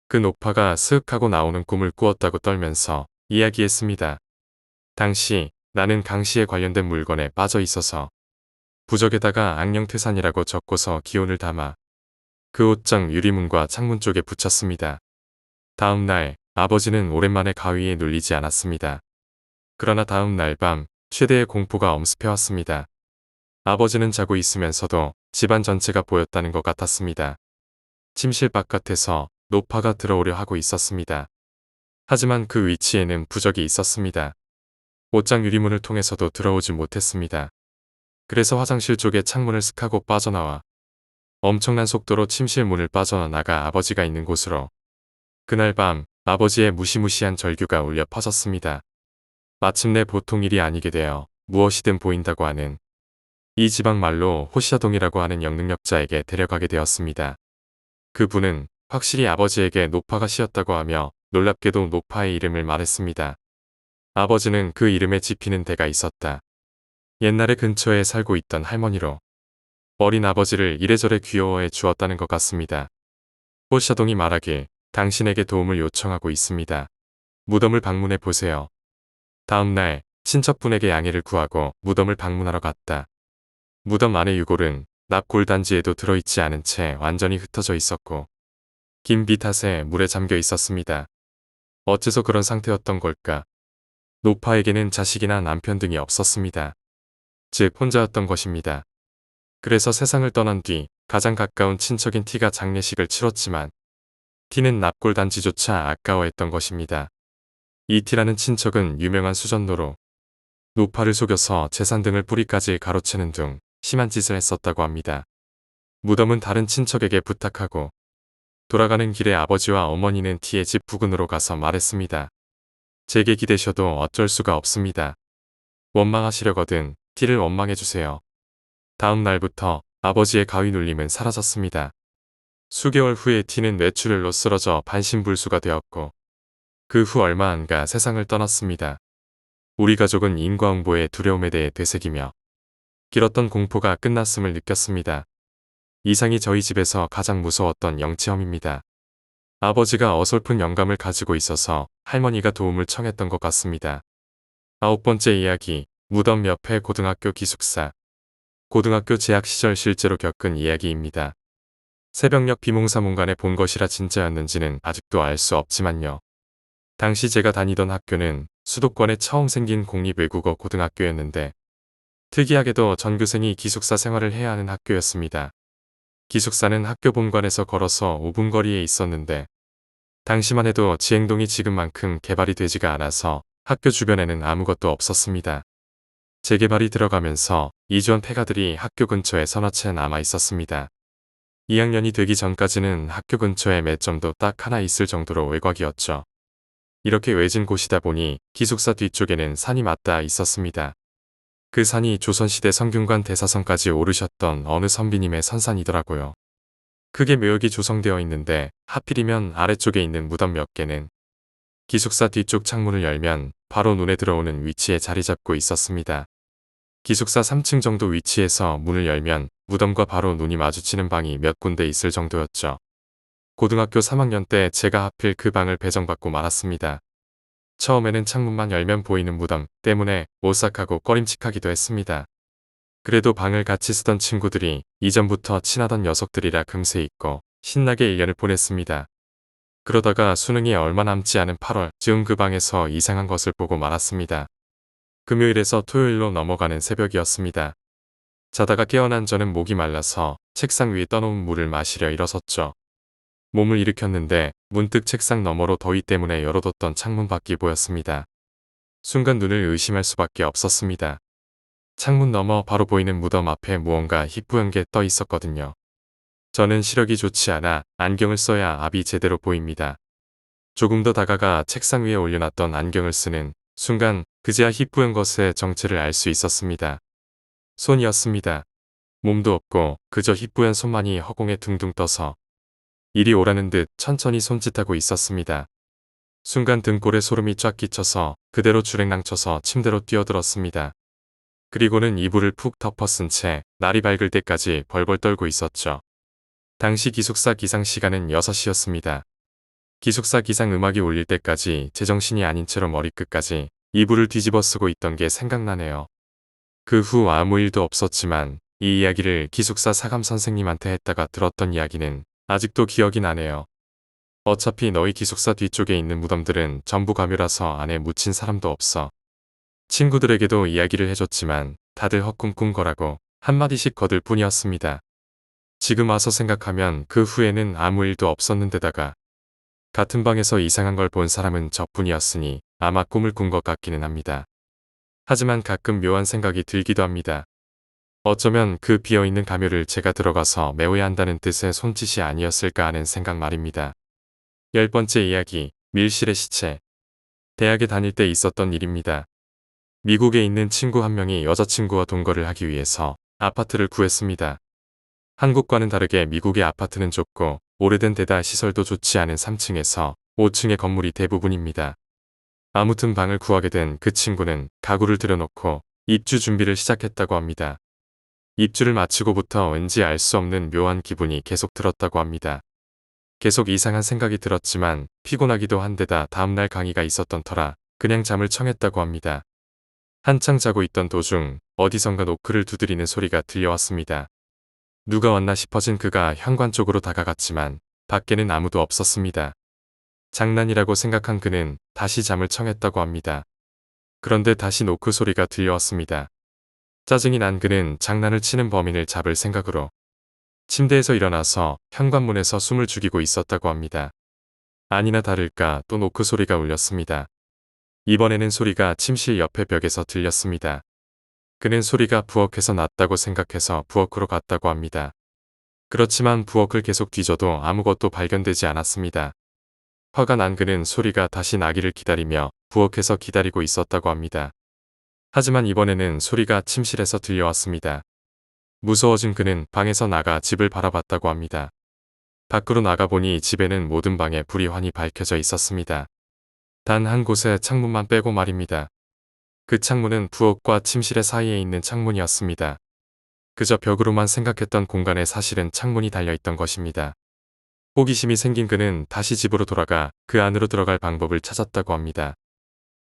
그 노파가 스윽하고 나오는 꿈을 꾸었다고 떨면서 이야기했습니다. 당시 나는 강씨에 관련된 물건에 빠져 있어서 부적에다가 악령퇴산이라고 적고서 기운을 담아 그 옷장 유리문과 창문 쪽에 붙였습니다. 다음 날 아버지는 오랜만에 가위에 눌리지 않았습니다. 그러나 다음 날 밤 최대의 공포가 엄습해왔습니다. 아버지는 자고 있으면서도 집안 전체가 보였다는 것 같았습니다. 침실 바깥에서 노파가 들어오려 하고 있었습니다. 하지만 그 위치에는 부적이 있었습니다. 옷장 유리문을 통해서도 들어오지 못했습니다. 그래서 화장실 쪽에 창문을 슥 하고 빠져나와 엄청난 속도로 침실 문을 빠져나가 아버지가 있는 곳으로. 그날 밤 아버지의 무시무시한 절규가 울려 퍼졌습니다. 마침내 보통 일이 아니게 되어 무엇이든 보인다고 하는 이 지방 말로 호시아동이라고 하는 영능력자에게 데려가게 되었습니다. 그분은 확실히 아버지에게 노파가 씌었다고 하며 놀랍게도 노파의 이름을 말했습니다. 아버지는 그 이름에 집히는 데가 있었다. 옛날에 근처에 살고 있던 할머니로 어린 아버지를 이래저래 귀여워해 주었다는 것 같습니다. 호시아동이 말하길 당신에게 도움을 요청하고 있습니다. 무덤을 방문해 보세요. 다음 날 친척분에게 양해를 구하고 무덤을 방문하러 갔다. 무덤 안의 유골은 납골단지에도 들어있지 않은 채 완전히 흩어져 있었고 긴 비탓에 물에 잠겨 있었습니다. 어째서 그런 상태였던 걸까? 노파에게는 자식이나 남편 등이 없었습니다. 즉 혼자였던 것입니다. 그래서 세상을 떠난 뒤 가장 가까운 친척인 티가 장례식을 치렀지만 티는 납골단지조차 아까워했던 것입니다. 이 티라는 친척은 유명한 수전노로 노파를 속여서 재산 등을 뿌리까지 가로채는 등 심한 짓을 했었다고 합니다. 무덤은 다른 친척에게 부탁하고 돌아가는 길에 아버지와 어머니는 티의 집 부근으로 가서 말했습니다. 제게 기대셔도 어쩔 수가 없습니다. 원망하시려거든 티를 원망해주세요. 다음 날부터 아버지의 가위 눌림은 사라졌습니다. 수개월 후에 티는 뇌출혈로 쓰러져 반신불수가 되었고 그 후 얼마 안 가 세상을 떠났습니다. 우리 가족은 인과응보의 두려움에 대해 되새기며 길었던 공포가 끝났음을 느꼈습니다. 이상이 저희 집에서 가장 무서웠던 영체험입니다. 아버지가 어설픈 영감을 가지고 있어서 할머니가 도움을 청했던 것 같습니다. 9번째 이야기, 무덤 옆에 고등학교 기숙사. 고등학교 재학 시절 실제로 겪은 이야기입니다. 새벽녘 비몽사몽간에 본 것이라 진짜였는지는 아직도 알 수 없지만요. 당시 제가 다니던 학교는 수도권에 처음 생긴 공립외국어 고등학교였는데 특이하게도 전교생이 기숙사 생활을 해야 하는 학교였습니다. 기숙사는 학교 본관에서 걸어서 5분 거리에 있었는데 당시만 해도 지행동이 지금만큼 개발이 되지가 않아서 학교 주변에는 아무것도 없었습니다. 재개발이 들어가면서 이주원 폐가들이 학교 근처에 서너 채 남아 있었습니다. 2학년이 되기 전까지는 학교 근처에 매점도 딱 하나 있을 정도로 외곽이었죠. 이렇게 외진 곳이다 보니 기숙사 뒤쪽에는 산이 맞닿아 있었습니다. 그 산이 조선시대 성균관 대사선까지 오르셨던 어느 선비님의 선산이더라고요. 크게 묘역이 조성되어 있는데 하필이면 아래쪽에 있는 무덤 몇 개는 기숙사 뒤쪽 창문을 열면 바로 눈에 들어오는 위치에 자리 잡고 있었습니다. 기숙사 3층 정도 위치에서 문을 열면 무덤과 바로 눈이 마주치는 방이 몇 군데 있을 정도였죠. 고등학교 3학년 때 제가 하필 그 방을 배정받고 말았습니다. 처음에는 창문만 열면 보이는 무덤 때문에 오싹하고 꺼림칙하기도 했습니다. 그래도 방을 같이 쓰던 친구들이 이전부터 친하던 녀석들이라 금세 잊고 신나게 1년을 보냈습니다. 그러다가 수능이 얼마 남지 않은 8월 즈음 그 방에서 이상한 것을 보고 말았습니다. 금요일에서 토요일로 넘어가는 새벽이었습니다. 자다가 깨어난 저는 목이 말라서 책상 위에 떠놓은 물을 마시려 일어섰죠. 몸을 일으켰는데 문득 책상 너머로 더위 때문에 열어뒀던 창문 밖이 보였습니다. 순간 눈을 의심할 수밖에 없었습니다. 창문 너머 바로 보이는 무덤 앞에 무언가 희뿌연 게 떠 있었거든요. 저는 시력이 좋지 않아 안경을 써야 앞이 제대로 보입니다. 조금 더 다가가 책상 위에 올려놨던 안경을 쓰는 순간 그제야 희뿌연 것의 정체를 알 수 있었습니다. 손이었습니다. 몸도 없고 그저 희뿌연 손만이 허공에 둥둥 떠서 이리 오라는 듯 천천히 손짓하고 있었습니다. 순간 등골에 소름이 쫙 끼쳐서 그대로 주랭랑쳐서 침대로 뛰어들었습니다. 그리고는 이불을 푹 덮어 쓴 채 날이 밝을 때까지 벌벌 떨고 있었죠. 당시 기숙사 기상 시간은 6시였습니다. 기숙사 기상 음악이 울릴 때까지 제정신이 아닌 채로 머리끝까지 이불을 뒤집어 쓰고 있던 게 생각나네요. 그 후 아무 일도 없었지만 이 이야기를 기숙사 사감 선생님한테 했다가 들었던 이야기는 아직도 기억이 나네요. 어차피 너희 기숙사 뒤쪽에 있는 무덤들은 전부 가묘라서 안에 묻힌 사람도 없어. 친구들에게도 이야기를 해줬지만 다들 헛꿈꾼 거라고 한마디씩 거들 뿐이었습니다. 지금 와서 생각하면 그 후에는 아무 일도 없었는데다가 같은 방에서 이상한 걸 본 사람은 저뿐이었으니 아마 꿈을 꾼 것 같기는 합니다. 하지만 가끔 묘한 생각이 들기도 합니다. 어쩌면 그 비어있는 가묘를 제가 들어가서 메워야 한다는 뜻의 손짓이 아니었을까 하는 생각 말입니다. 10번째 이야기, 밀실의 시체. 대학에 다닐 때 있었던 일입니다. 미국에 있는 친구 한 명이 여자친구와 동거를 하기 위해서 아파트를 구했습니다. 한국과는 다르게 미국의 아파트는 좁고 오래된 데다 시설도 좋지 않은 3층에서 5층의 건물이 대부분입니다. 아무튼 방을 구하게 된 그 친구는 가구를 들여놓고 입주 준비를 시작했다고 합니다. 입주를 마치고부터 왠지 알 수 없는 묘한 기분이 계속 들었다고 합니다. 계속 이상한 생각이 들었지만 피곤하기도 한데다 다음날 강의가 있었던 터라 그냥 잠을 청했다고 합니다. 한창 자고 있던 도중 어디선가 노크를 두드리는 소리가 들려왔습니다. 누가 왔나 싶어진 그가 현관 쪽으로 다가갔지만 밖에는 아무도 없었습니다. 장난이라고 생각한 그는 다시 잠을 청했다고 합니다. 그런데 다시 노크 소리가 들려왔습니다. 짜증이 난 그는 장난을 치는 범인을 잡을 생각으로 침대에서 일어나서 현관문에서 숨을 죽이고 있었다고 합니다. 아니나 다를까 또 노크 소리가 울렸습니다. 이번에는 소리가 침실 옆에 벽에서 들렸습니다. 그는 소리가 부엌에서 났다고 생각해서 부엌으로 갔다고 합니다. 그렇지만 부엌을 계속 뒤져도 아무것도 발견되지 않았습니다. 화가 난 그는 소리가 다시 나기를 기다리며 부엌에서 기다리고 있었다고 합니다. 하지만 이번에는 소리가 침실에서 들려왔습니다. 무서워진 그는 방에서 나가 집을 바라봤다고 합니다. 밖으로 나가보니 집에는 모든 방에 불이 환히 밝혀져 있었습니다. 단 한 곳에 창문만 빼고 말입니다. 그 창문은 부엌과 침실의 사이에 있는 창문이었습니다. 그저 벽으로만 생각했던 공간에 사실은 창문이 달려있던 것입니다. 호기심이 생긴 그는 다시 집으로 돌아가 그 안으로 들어갈 방법을 찾았다고 합니다.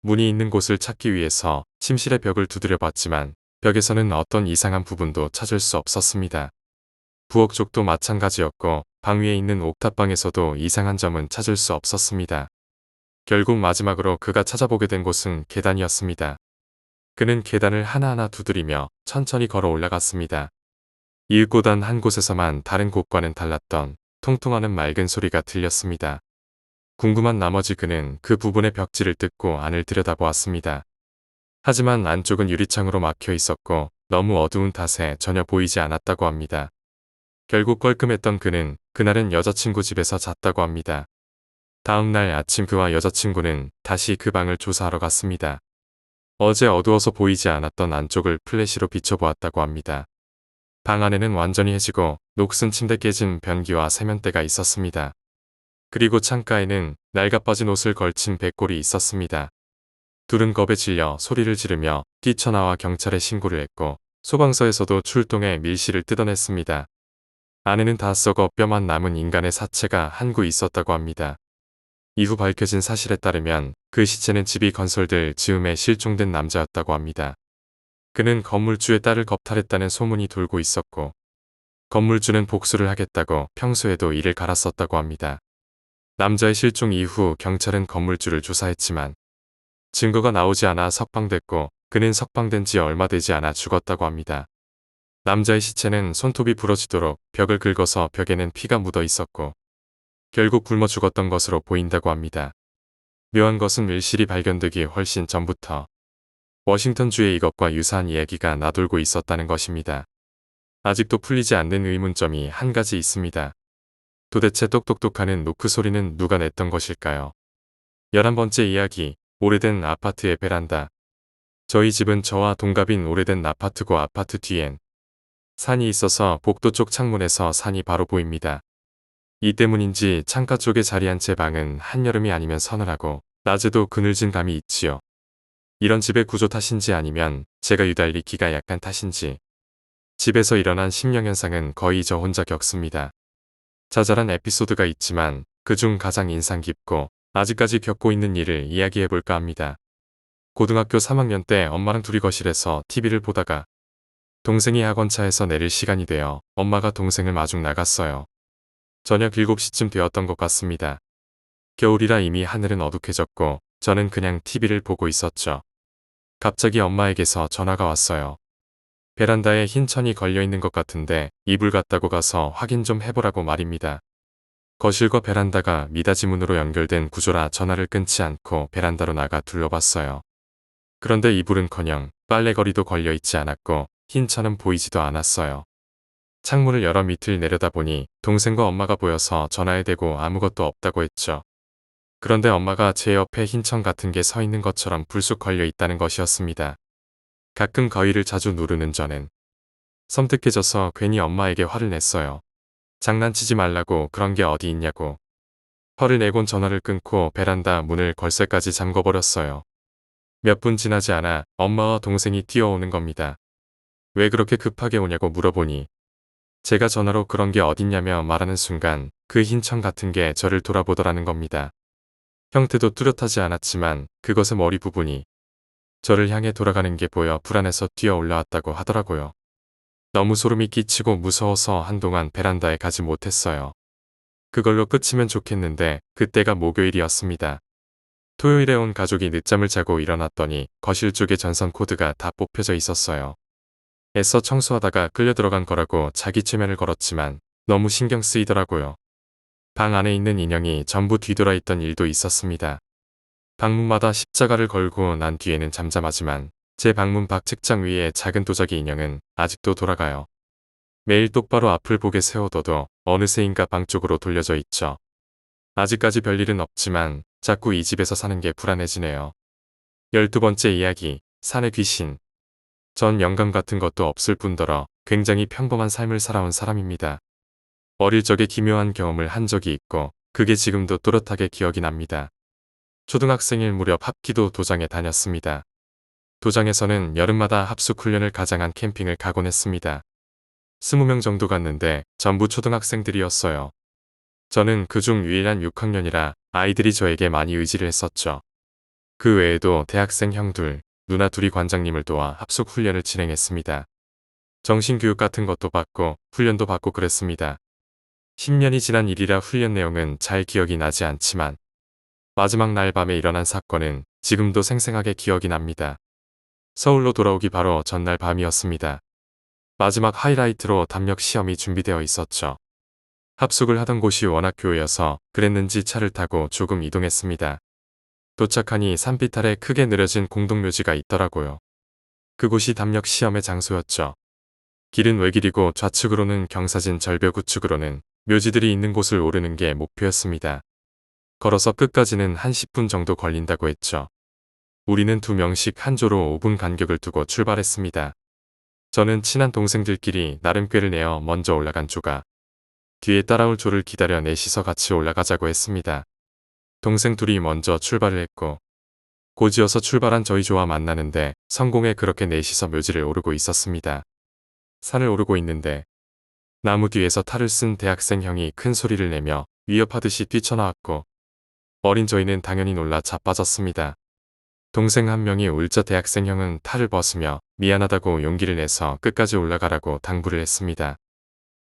문이 있는 곳을 찾기 위해서 침실의 벽을 두드려 봤지만 벽에서는 어떤 이상한 부분도 찾을 수 없었습니다. 부엌 쪽도 마찬가지였고 방 위에 있는 옥탑방에서도 이상한 점은 찾을 수 없었습니다. 결국 마지막으로 그가 찾아보게 된 곳은 계단이었습니다. 그는 계단을 하나하나 두드리며 천천히 걸어 올라갔습니다. 이윽고단 한 곳에서만 다른 곳과는 달랐던 통통하는 맑은 소리가 들렸습니다. 궁금한 나머지 그는 그 부분의 벽지를 뜯고 안을 들여다보았습니다. 하지만 안쪽은 유리창으로 막혀 있었고 너무 어두운 탓에 전혀 보이지 않았다고 합니다. 결국 껄끔했던 그는 그날은 여자친구 집에서 잤다고 합니다. 다음 날 아침 그와 여자친구는 다시 그 방을 조사하러 갔습니다. 어제 어두워서 보이지 않았던 안쪽을 플래시로 비춰보았다고 합니다. 방 안에는 완전히 해지고 녹슨 침대 깨진 변기와 세면대가 있었습니다. 그리고 창가에는 낡아빠진 옷을 걸친 백골이 있었습니다. 둘은 겁에 질려 소리를 지르며 뛰쳐나와 경찰에 신고를 했고 소방서에서도 출동해 밀실을 뜯어냈습니다. 안에는 다 썩어 뼈만 남은 인간의 사체가 한 구 있었다고 합니다. 이후 밝혀진 사실에 따르면 그 시체는 집이 건설될 즈음에 실종된 남자였다고 합니다. 그는 건물주의 딸을 겁탈했다는 소문이 돌고 있었고 건물주는 복수를 하겠다고 평소에도 이를 갈았었다고 합니다. 남자의 실종 이후 경찰은 건물주를 조사했지만 증거가 나오지 않아 석방됐고 그는 석방된 지 얼마 되지 않아 죽었다고 합니다. 남자의 시체는 손톱이 부러지도록 벽을 긁어서 벽에는 피가 묻어 있었고 결국 굶어 죽었던 것으로 보인다고 합니다. 묘한 것은 밀실이 발견되기 훨씬 전부터 워싱턴주의 이것과 유사한 이야기가 나돌고 있었다는 것입니다. 아직도 풀리지 않는 의문점이 한 가지 있습니다. 도대체 똑똑똑하는 노크 소리는 누가 냈던 것일까요? 11번째 이야기, 오래된 아파트의 베란다. 저희 집은 저와 동갑인 오래된 아파트고 아파트 뒤엔 산이 있어서 복도 쪽 창문에서 산이 바로 보입니다. 이 때문인지 창가 쪽에 자리한 제 방은 한여름이 아니면 서늘하고 낮에도 그늘진 감이 있지요. 이런 집의 구조 탓인지 아니면 제가 유달리 기가 약한 탓인지 집에서 일어난 심령현상은 거의 저 혼자 겪습니다. 자잘한 에피소드가 있지만 그중 가장 인상 깊고 아직까지 겪고 있는 일을 이야기해볼까 합니다. 고등학교 3학년 때 엄마랑 둘이 거실에서 TV를 보다가 동생이 학원차에서 내릴 시간이 되어 엄마가 동생을 마중 나갔어요. 저녁 7시쯤 되었던 것 같습니다. 겨울이라 이미 하늘은 어둑해졌고 저는 그냥 TV를 보고 있었죠. 갑자기 엄마에게서 전화가 왔어요. 베란다에 흰 천이 걸려있는 것 같은데 이불 갖다고 가서 확인 좀 해보라고 말입니다. 거실과 베란다가 미닫이 문으로 연결된 구조라 전화를 끊지 않고 베란다로 나가 둘러봤어요. 그런데 이불은커녕 빨래거리도 걸려있지 않았고 흰 천은 보이지도 않았어요. 창문을 열어 밑을 내려다보니 동생과 엄마가 보여서 전화에 대고 아무것도 없다고 했죠. 그런데 엄마가 제 옆에 흰 천 같은 게 서 있는 것처럼 불쑥 걸려 있다는 것이었습니다. 가끔 거위를 자주 누르는 저는 섬뜩해져서 괜히 엄마에게 화를 냈어요. 장난치지 말라고 그런 게 어디 있냐고. 화를 내곤 전화를 끊고 베란다 문을 걸쇠까지 잠궈버렸어요. 몇 분 지나지 않아 엄마와 동생이 뛰어오는 겁니다. 왜 그렇게 급하게 오냐고 물어보니 제가 전화로 그런 게 어딨냐며 말하는 순간 그 흰 천 같은 게 저를 돌아보더라는 겁니다. 형태도 뚜렷하지 않았지만 그것의 머리 부분이 저를 향해 돌아가는 게 보여 불안해서 뛰어 올라왔다고 하더라고요. 너무 소름이 끼치고 무서워서 한동안 베란다에 가지 못했어요. 그걸로 끝이면 좋겠는데 그때가 목요일이었습니다. 토요일에 온 가족이 늦잠을 자고 일어났더니 거실 쪽에 전선 코드가 다 뽑혀져 있었어요. 애써 청소하다가 끌려 들어간 거라고 자기 최면을 걸었지만 너무 신경 쓰이더라고요. 방 안에 있는 인형이 전부 뒤돌아 있던 일도 있었습니다. 방문마다 십자가를 걸고 난 뒤에는 잠잠하지만 제 방문 밖 책장 위에 작은 도자기 인형은 아직도 돌아가요. 매일 똑바로 앞을 보게 세워둬도 어느새인가 방 쪽으로 돌려져 있죠. 아직까지 별일은 없지만 자꾸 이 집에서 사는 게 불안해지네요. 12번째 이야기, 산의 귀신. 전 영감 같은 것도 없을 뿐더러 굉장히 평범한 삶을 살아온 사람입니다. 어릴 적에 기묘한 경험을 한 적이 있고 그게 지금도 또렷하게 기억이 납니다. 초등학생일 무렵 합기도 도장에 다녔습니다. 도장에서는 여름마다 합숙훈련을 가장한 캠핑을 가곤 했습니다. 20명 정도 갔는데 전부 초등학생들이었어요. 저는 그중 유일한 6학년이라 아이들이 저에게 많이 의지를 했었죠. 그 외에도 대학생 형 둘, 누나 둘이 관장님을 도와 합숙훈련을 진행했습니다. 정신교육 같은 것도 받고 훈련도 받고 그랬습니다. 10년이 지난 일이라 훈련 내용은 잘 기억이 나지 않지만 마지막 날 밤에 일어난 사건은 지금도 생생하게 기억이 납니다. 서울로 돌아오기 바로 전날 밤이었습니다. 마지막 하이라이트로 담력 시험이 준비되어 있었죠. 합숙을 하던 곳이 워낙 교외여서 그랬는지 차를 타고 조금 이동했습니다. 도착하니 산빛 아래 크게 느려진 공동묘지가 있더라고요. 그곳이 담력 시험의 장소였죠. 길은 외길이고 좌측으로는 경사진 절벽 우측으로는 묘지들이 있는 곳을 오르는 게 목표였습니다. 걸어서 끝까지는 한 10분 정도 걸린다고 했죠. 우리는 2명씩 한 조로 5분 간격을 두고 출발했습니다. 저는 친한 동생들끼리 나름 꾀를 내어 먼저 올라간 조가 뒤에 따라올 조를 기다려 넷이서 같이 올라가자고 했습니다. 동생 둘이 먼저 출발을 했고 곧이어서 출발한 저희 조와 만나는데 성공에 그렇게 넷이서 묘지를 오르고 있었습니다. 산을 오르고 있는데 나무 뒤에서 탈을 쓴 대학생 형이 큰 소리를 내며 위협하듯이 뛰쳐나왔고 어린 저희는 당연히 놀라 자빠졌습니다. 동생 한 명이 울자 대학생 형은 탈을 벗으며 미안하다고 용기를 내서 끝까지 올라가라고 당부를 했습니다.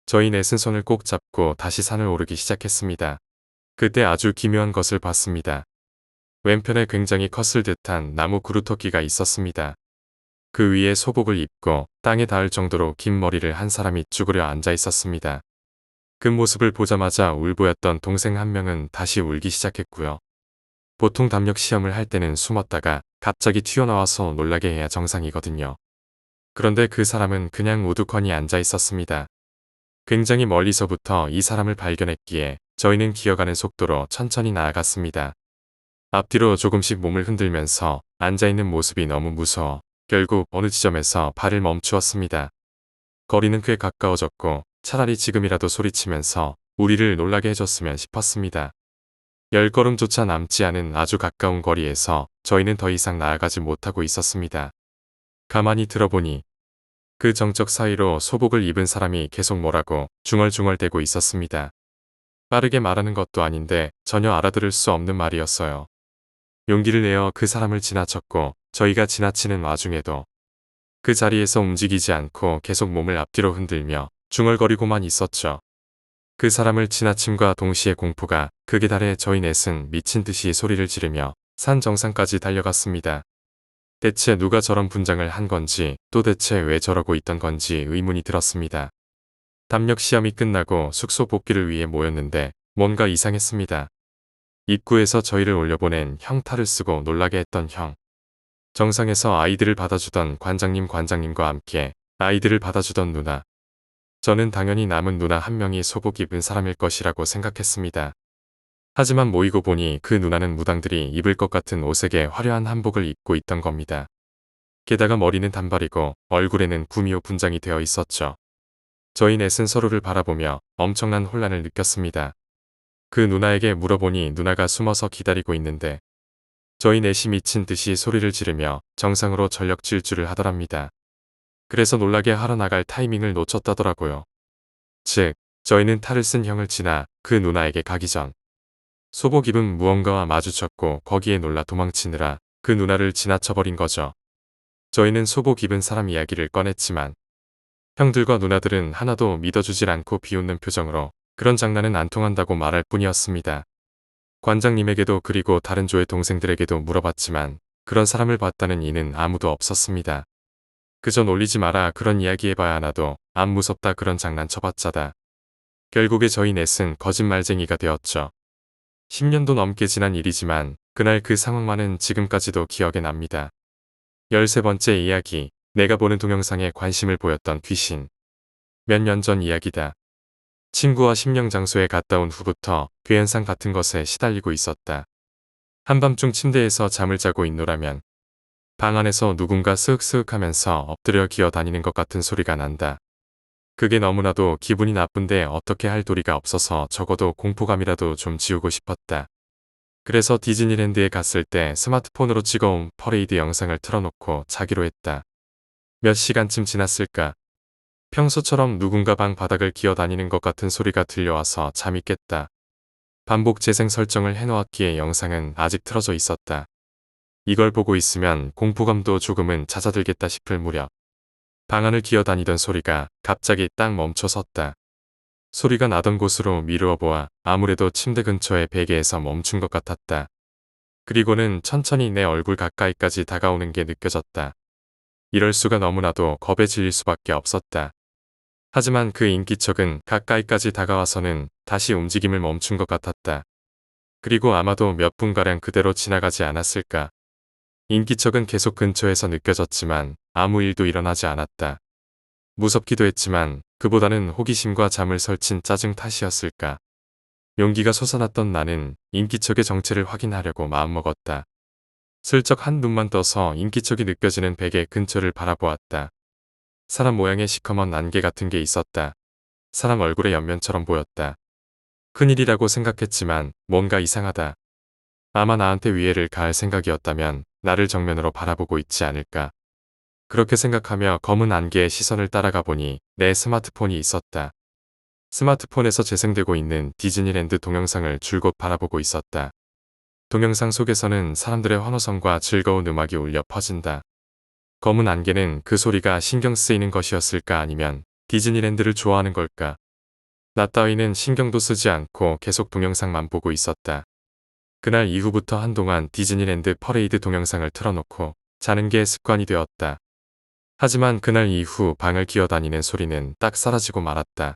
저희 넷은 손을 꼭 잡고 다시 산을 오르기 시작했습니다. 그때 아주 기묘한 것을 봤습니다. 왼편에 굉장히 컸을 듯한 나무 그루터기가 있었습니다. 그 위에 소복을 입고 땅에 닿을 정도로 긴 머리를 한 사람이 쭈그려 앉아 있었습니다. 그 모습을 보자마자 울보였던 동생 한 명은 다시 울기 시작했고요. 보통 담력 시험을 할 때는 숨었다가 갑자기 튀어나와서 놀라게 해야 정상이거든요. 그런데 그 사람은 그냥 우두커니 앉아 있었습니다. 굉장히 멀리서부터 이 사람을 발견했기에 저희는 기어가는 속도로 천천히 나아갔습니다. 앞뒤로 조금씩 몸을 흔들면서 앉아있는 모습이 너무 무서워 결국 어느 지점에서 발을 멈추었습니다. 거리는 꽤 가까워졌고 차라리 지금이라도 소리치면서 우리를 놀라게 해줬으면 싶었습니다. 10걸음조차 남지 않은 아주 가까운 거리에서 저희는 더 이상 나아가지 못하고 있었습니다. 가만히 들어보니 그 정적 사이로 소복을 입은 사람이 계속 뭐라고 중얼중얼대고 있었습니다. 빠르게 말하는 것도 아닌데 전혀 알아들을 수 없는 말이었어요. 용기를 내어 그 사람을 지나쳤고 저희가 지나치는 와중에도 그 자리에서 움직이지 않고 계속 몸을 앞뒤로 흔들며 중얼거리고만 있었죠. 그 사람을 지나침과 동시에 공포가 극에 달해 저희 넷은 미친 듯이 소리를 지르며 산 정상까지 달려갔습니다. 대체 누가 저런 분장을 한 건지 또 대체 왜 저러고 있던 건지 의문이 들었습니다. 담력 시험이 끝나고 숙소 복귀를 위해 모였는데 뭔가 이상했습니다. 입구에서 저희를 올려보낸 형 탈을 쓰고 놀라게 했던 형. 정상에서 아이들을 받아주던 관장님과 함께 아이들을 받아주던 누나. 저는 당연히 남은 누나 한 명이 소복 입은 사람일 것이라고 생각했습니다. 하지만 모이고 보니 그 누나는 무당들이 입을 것 같은 오색의 화려한 한복을 입고 있던 겁니다. 게다가 머리는 단발이고 얼굴에는 구미호 분장이 되어 있었죠. 저희 넷은 서로를 바라보며 엄청난 혼란을 느꼈습니다. 그 누나에게 물어보니 누나가 숨어서 기다리고 있는데 저희 넷이 미친 듯이 소리를 지르며 정상으로 전력 질주를 하더랍니다. 그래서 놀라게 하러 나갈 타이밍을 놓쳤다더라고요. 즉, 저희는 탈을 쓴 형을 지나 그 누나에게 가기 전 소복 입은 무언가와 마주쳤고 거기에 놀라 도망치느라 그 누나를 지나쳐버린 거죠. 저희는 소복 입은 사람 이야기를 꺼냈지만 형들과 누나들은 하나도 믿어주질 않고 비웃는 표정으로 그런 장난은 안 통한다고 말할 뿐이었습니다. 관장님에게도 그리고 다른 조의 동생들에게도 물어봤지만 그런 사람을 봤다는 이는 아무도 없었습니다. 그저 놀리지 마라 그런 이야기 해봐야 하나도 안 무섭다 그런 장난 쳐봤자다. 결국에 저희 넷은 거짓말쟁이가 되었죠. 10년도 넘게 지난 일이지만 그날 그 상황만은 지금까지도 기억에 납니다. 13번째 이야기, 내가 보는 동영상에 관심을 보였던 귀신. 몇 년 전 이야기다. 친구와 심령 장소에 갔다 온 후부터 괴현상 같은 것에 시달리고 있었다. 한밤중 침대에서 잠을 자고 있노라면 방 안에서 누군가 스윽스윽 하면서 엎드려 기어다니는 것 같은 소리가 난다. 그게 너무나도 기분이 나쁜데 어떻게 할 도리가 없어서 적어도 공포감이라도 좀 지우고 싶었다. 그래서 디즈니랜드에 갔을 때 스마트폰으로 찍어온 퍼레이드 영상을 틀어놓고 자기로 했다. 몇 시간쯤 지났을까? 평소처럼 누군가 방 바닥을 기어다니는 것 같은 소리가 들려와서 잠이 깼다. 반복 재생 설정을 해놓았기에 영상은 아직 틀어져 있었다. 이걸 보고 있으면 공포감도 조금은 잦아들겠다 싶을 무렵 방 안을 기어다니던 소리가 갑자기 딱 멈춰 섰다. 소리가 나던 곳으로 미루어 보아 아무래도 침대 근처의 베개에서 멈춘 것 같았다. 그리고는 천천히 내 얼굴 가까이까지 다가오는 게 느껴졌다. 이럴 수가 너무나도 겁에 질릴 수밖에 없었다. 하지만 그 인기척은 가까이까지 다가와서는 다시 움직임을 멈춘 것 같았다. 그리고 아마도 몇 분가량 그대로 지나가지 않았을까. 인기척은 계속 근처에서 느껴졌지만 아무 일도 일어나지 않았다. 무섭기도 했지만 그보다는 호기심과 잠을 설친 짜증 탓이었을까. 용기가 솟아났던 나는 인기척의 정체를 확인하려고 마음먹었다. 슬쩍 한 눈만 떠서 인기척이 느껴지는 베개 근처를 바라보았다. 사람 모양의 시커먼 안개 같은 게 있었다. 사람 얼굴의 옆면처럼 보였다. 큰일이라고 생각했지만 뭔가 이상하다. 아마 나한테 위해를 가할 생각이었다면 나를 정면으로 바라보고 있지 않을까. 그렇게 생각하며 검은 안개의 시선을 따라가 보니 내 스마트폰이 있었다. 스마트폰에서 재생되고 있는 디즈니랜드 동영상을 줄곧 바라보고 있었다. 동영상 속에서는 사람들의 환호성과 즐거운 음악이 울려 퍼진다. 검은 안개는 그 소리가 신경 쓰이는 것이었을까 아니면 디즈니랜드를 좋아하는 걸까? 나 따위는 신경도 쓰지 않고 계속 동영상만 보고 있었다. 그날 이후부터 한동안 디즈니랜드 퍼레이드 동영상을 틀어놓고 자는 게 습관이 되었다. 하지만 그날 이후 방을 기어다니는 소리는 딱 사라지고 말았다.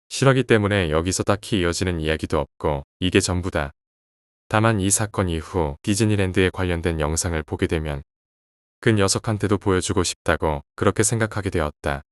실화기 때문에 여기서 딱히 이어지는 이야기도 없고 이게 전부다. 다만 이 사건 이후 디즈니랜드에 관련된 영상을 보게 되면 그 녀석한테도 보여주고 싶다고 그렇게 생각하게 되었다.